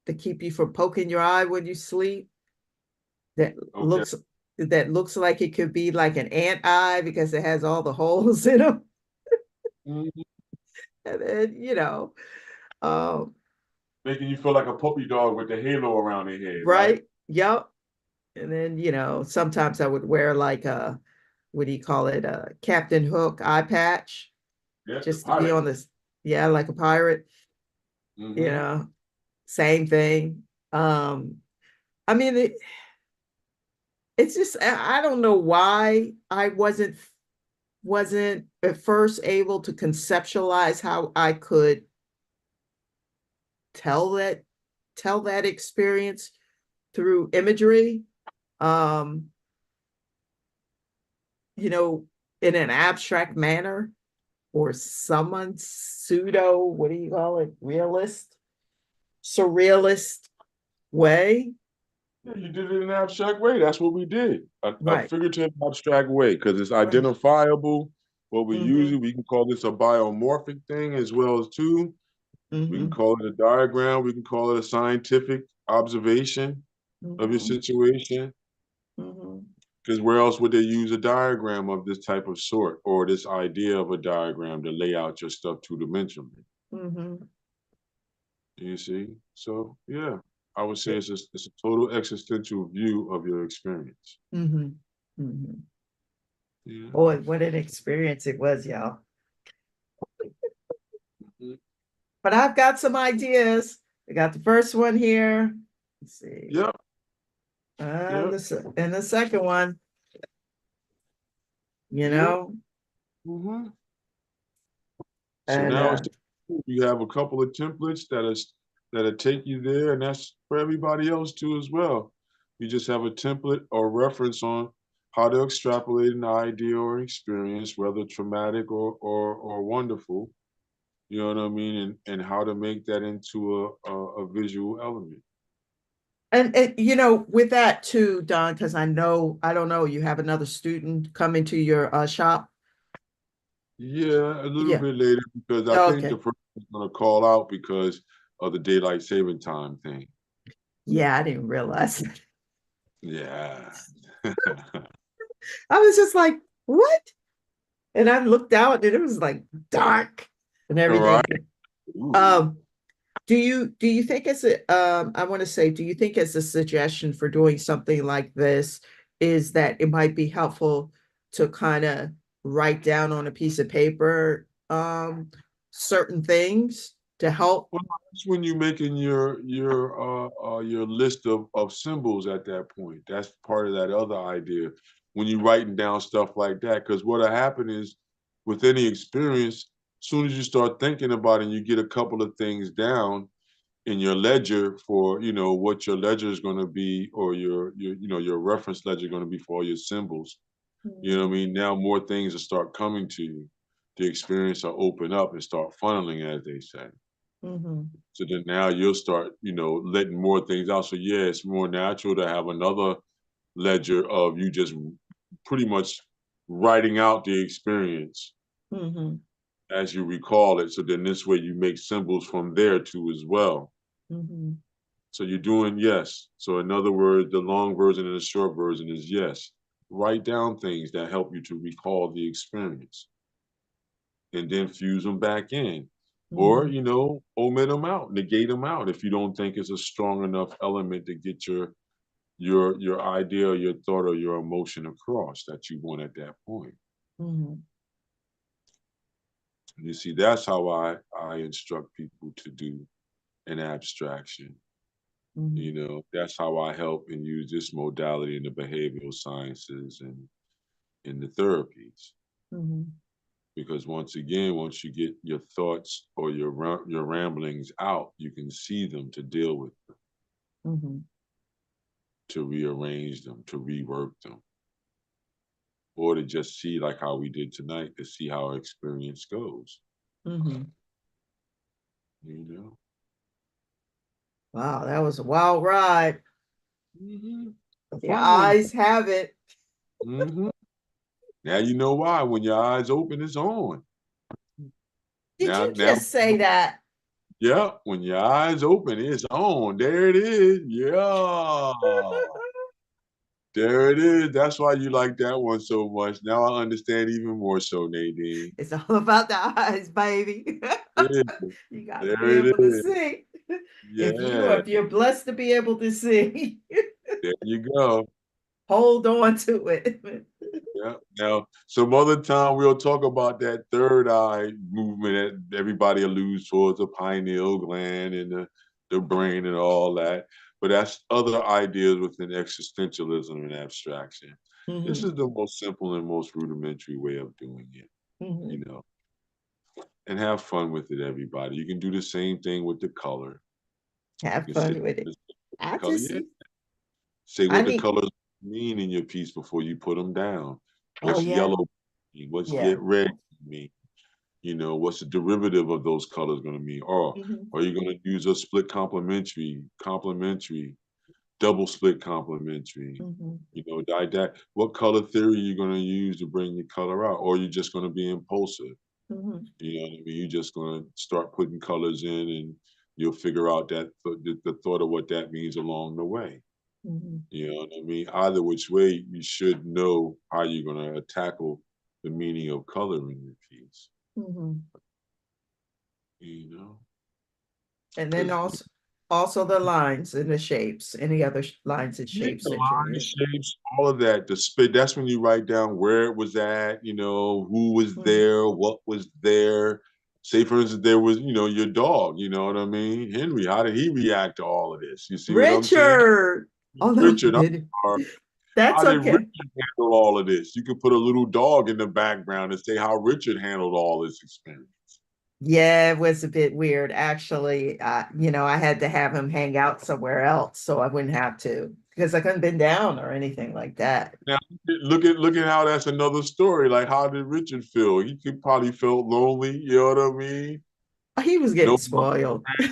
to keep you from poking your eye when you sleep. That Okay. looks that looks like it could be like an ant eye because it has all the holes in them. Mhm. And then, um, Making you feel like a puppy dog with the halo around their head, right? right? Yep. And then, sometimes I would wear like what do you call it? A Captain Hook eye patch Yeah, the just to be pirate. on this, yeah, like a pirate, you Mm-hmm. know, same thing. Um, I mean, it's just I don't know why I wasn't at first able to conceptualize how I could tell that tell that experience through imagery. Um, you know, in an abstract manner or someone's pseudo, what do you call it? Surrealist way. Yeah, you did it in an abstract way. That's what we did. A Right. figurative abstract way, because it's Right. identifiable. What we use Mm-hmm. it, we can call this a biomorphic thing as well as too. We can Mm-hmm. call it a diagram. We can call it a scientific observation of your Mm-hmm. situation. Mm-hmm. Because where else would they use a diagram of this type of sort, or this idea of a diagram to lay out your stuff two-dimensionally? Mm-hmm. You see? So yeah, I would say Yeah. it's a total existential view of your experience. Mm-hmm. Mm-hmm. Yeah. Boy, what an experience it was, y'all. Mhm. But I've got some ideas. I got the first one here. Let's see. Yep. And Yep. the second one, you Yep. know, Hmm. So and now it's you have a couple of templates that'll take you there, and that's for everybody else too as well. You just have a template or reference on how to extrapolate an idea or experience, whether traumatic or wonderful. You know what I mean, and how to make that into a visual element. with that too, Don, because I don't know, you have another student coming to your shop. Yeah, a little Yeah. bit later because I think the Okay. person is going to call out because of the daylight saving time thing. Yeah, I didn't realize that. Yeah. I was just like, what? And I looked out and it was like dark and All right. everything. Ooh. Um, do you think I want to say, do you think as a suggestion for doing something like this is that it might be helpful to kind of write down on a piece of paper certain things to help? Well, that's when you're making your list of symbols at that point. That's part of that other idea when you're writing down stuff like that. Because what'll happen is, with any experience, as soon as you start thinking about it and you get a couple of things down in your ledger for what your ledger is going to be, or your reference ledger going to be for all your symbols, You know what I mean? Now more things will start coming to you. The experience will open up and start funneling, as they say. Mm-hmm. So then now you'll start, letting more things out. So yeah, it's more natural to have another ledger of you just pretty much writing out the experience Mm-hmm. as you recall it. So then this way you make symbols from there too as well. Mm-hmm. So you're doing yes. So in other words, the long version and the short version is yes. Write down things that help you to recall the experience and then fuse them back in. Or, Mm-hmm. omit them out, negate them out if you don't think it's a strong enough element to get your idea or your thought or your emotion across that you want at that point. Mm-hmm. You see, that's how I instruct people to do an abstraction. Mm-hmm. That's how I help and use this modality in the behavioral sciences and in the therapies. Mm-hmm. Because once again, once you get your thoughts or your ramblings out, you can see them to deal with them, Mm-hmm. to rearrange them, to rework them, or to just see like how we did tonight, to see how our experience goes. Mm-hmm. You know. Wow, that was a wild ride. A Your fun one. eyes have it. hmm Now you know why. When your eyes open, it's on. Did Now, you now, just say that? yeah. When your eyes open, it's on. There it is. Yeah. There it is. That's why you like that one so much. Now I understand even more so, Nadine. It's all about the eyes, baby. It is. You got to be There it able to is. see. Yeah. If you're blessed to be able to see, There you go. hold on to it. Yeah. Now, some other time we'll talk about that third eye movement that everybody alludes towards the pineal gland and the brain and all that. But that's other ideas within existentialism and abstraction. This Mhm, is the most simple and most rudimentary way of doing it, mhm. and have fun with it, everybody. You can do the same thing with the color. You Have can sit fun with it. and the I color. just, Yeah. Say I what the need, colors mean in your piece before you put them down. oh What's yeah, yellow mean? What's yeah. red mean? What's the derivative of those colors going to mean? Or Mhm, are you going to use a split complementary, double split complementary? mhm, What color theory are you going to use to bring your color out? Or you're just going to be impulsive? mhm, You know what I mean? You're just going to start putting colors in and you'll figure out the thought of what that means along the way. mhm, You know what I mean? Either which way, you should know how you're going to tackle the meaning of color in your piece. mhm. You know, And then because also the lines and the shapes, any other lines and yeah, shapes the that you're line using. shapes, all of that. The spit. That's when you write down where it was at. Who was Mhm. there, what was there. Say, for instance, there was, your dog. You know what I mean? Henry. How did he react to all of this? You see what I'm saying? Richard. Oh no, he Richard. I'm didn't. sorry. That's How did okay. Richard handle all of this? You could put a little dog in the background and say how Richard handled all this experience. Yeah, it was a bit weird. Actually, I had to have him hang out somewhere else so I wouldn't have to because I couldn't been down or anything like that. Now look at how that's another story. Like how did Richard feel? He could probably felt lonely. You know what I mean? He was getting No, spoiled. you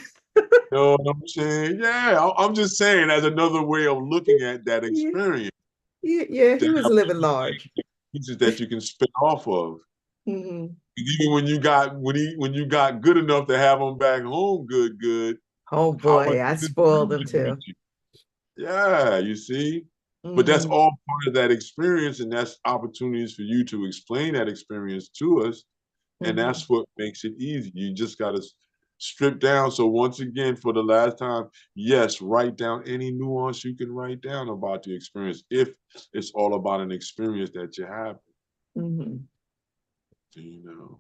know what I'm saying? Yeah, I'm just saying as another way of looking at that Yeah, experience. yeah, To he was have living large. pieces that you can spin off of. Hmm. Even when you got good enough to have him back home, good. Oh How much boy, I did spoiled him Richard miss too. you? Yeah, you see. But that's Hmm. all part of that experience, and that's opportunities for you to explain that experience to us. And Hmm. that's what makes it easy. You just got to strip down. So once again, for the last time, yes, write down any nuance you can write down about the experience. If it's all about an experience that you have, Hmm. you know.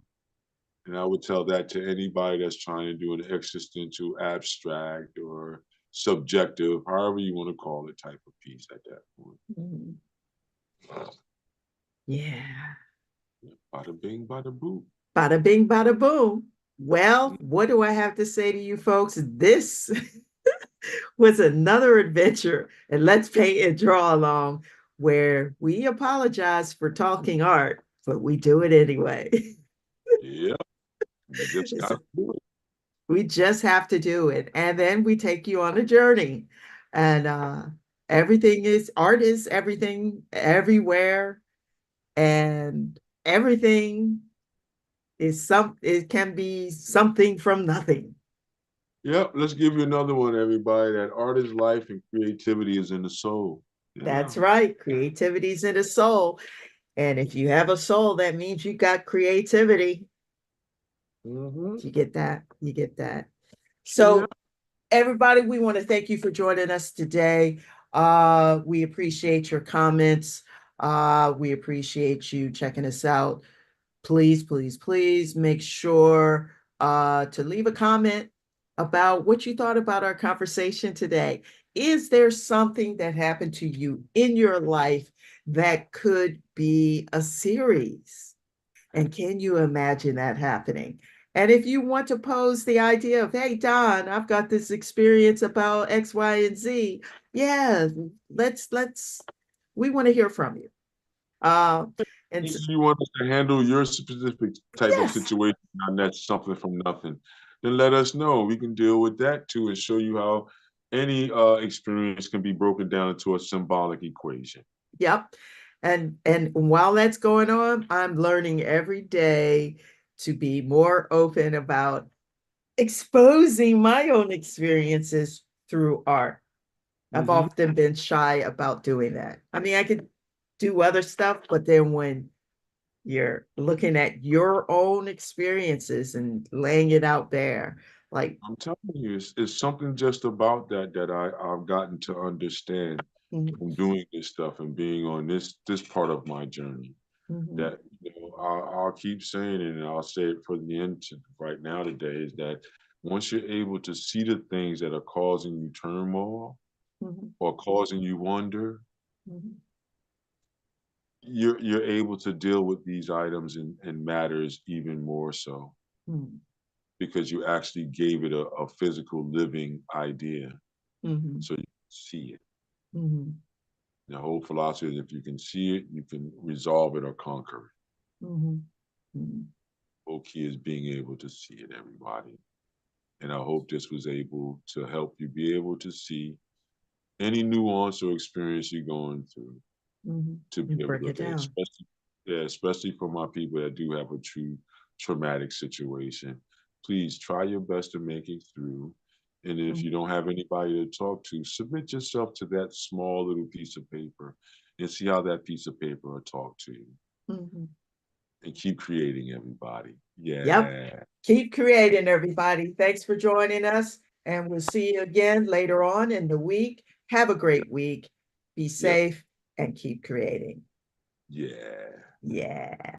And I would tell that to anybody that's trying to do an existential, abstract, or subjective, however you want to call it, type of piece at that point. Hmm. Yeah. Bada bing, bada boo. Bada bing, bada boom. Well, what do I have to say to you folks? This was another adventure, and let's paint and draw along where we apologize for talking art, but we do it anyway. Yeah, you just It's- gotta do it. we just have to do it. And then we take you on a journey. And everything is art is everything everywhere. And everything is it can be something from nothing. Yep, let's give you another one, everybody. That art is life and creativity is in the soul. Yeah. That's right. Creativity's in the soul. And if you have a soul, that means you got creativity. Mm-hmm. You get that? You get that. Yeah. So everybody, we want to thank you for joining us today. We appreciate your comments. We appreciate you checking us out. Please, please, please make sure to leave a comment about what you thought about our conversation today. Is there something that happened to you in your life that could be a series? And can you imagine that happening? And if you want to pose the idea of, hey, Don, I've got this experience about X, Y, and Z. Yeah, we want to hear from you. Uh, and You want us to handle your specific type of yes, situation, not that's something from nothing, then let us know. We can deal with that too and show you how any experience can be broken down into a symbolic equation. yep. And while that's going on, I'm learning every day to be more open about exposing my own experiences through art. I've Mm-hmm. often been shy about doing that. I mean, I could do other stuff, but then when you're looking at your own experiences and laying it out there, like, I'm telling you, it's something just about that I've gotten to understand mhm, from doing this stuff and being on this part of my journey. mhm, That I'll keep saying it, and I'll say it for the end right now today is that once you're able to see the things that are causing you turmoil mhm, or causing you wonder, mhm, you're able to deal with these items and matters even more so mhm, because you actually gave it a physical living idea mhm, so you can see it. mhm, The whole philosophy is if you can see it, you can resolve it or conquer it. mhm, mhm, Whole key is being able to see it, everybody. And I hope this was able to help you be able to see any nuance or experience you're going through mhm. to be And able to break it look at it, down. especially, yeah, especially for my people that do have a true traumatic situation. Please try your best to make it through. And if you Mhm, don't have anybody to talk to, submit yourself to that small little piece of paper and see how that piece of paper will talk to you. mhm. And keep creating, everybody. Yep. Yeah. Keep creating, everybody. Thanks for joining us. And we'll see you again later on in the week. Have a Yep. great week. Be Yep. safe and keep creating. Yeah. Yeah.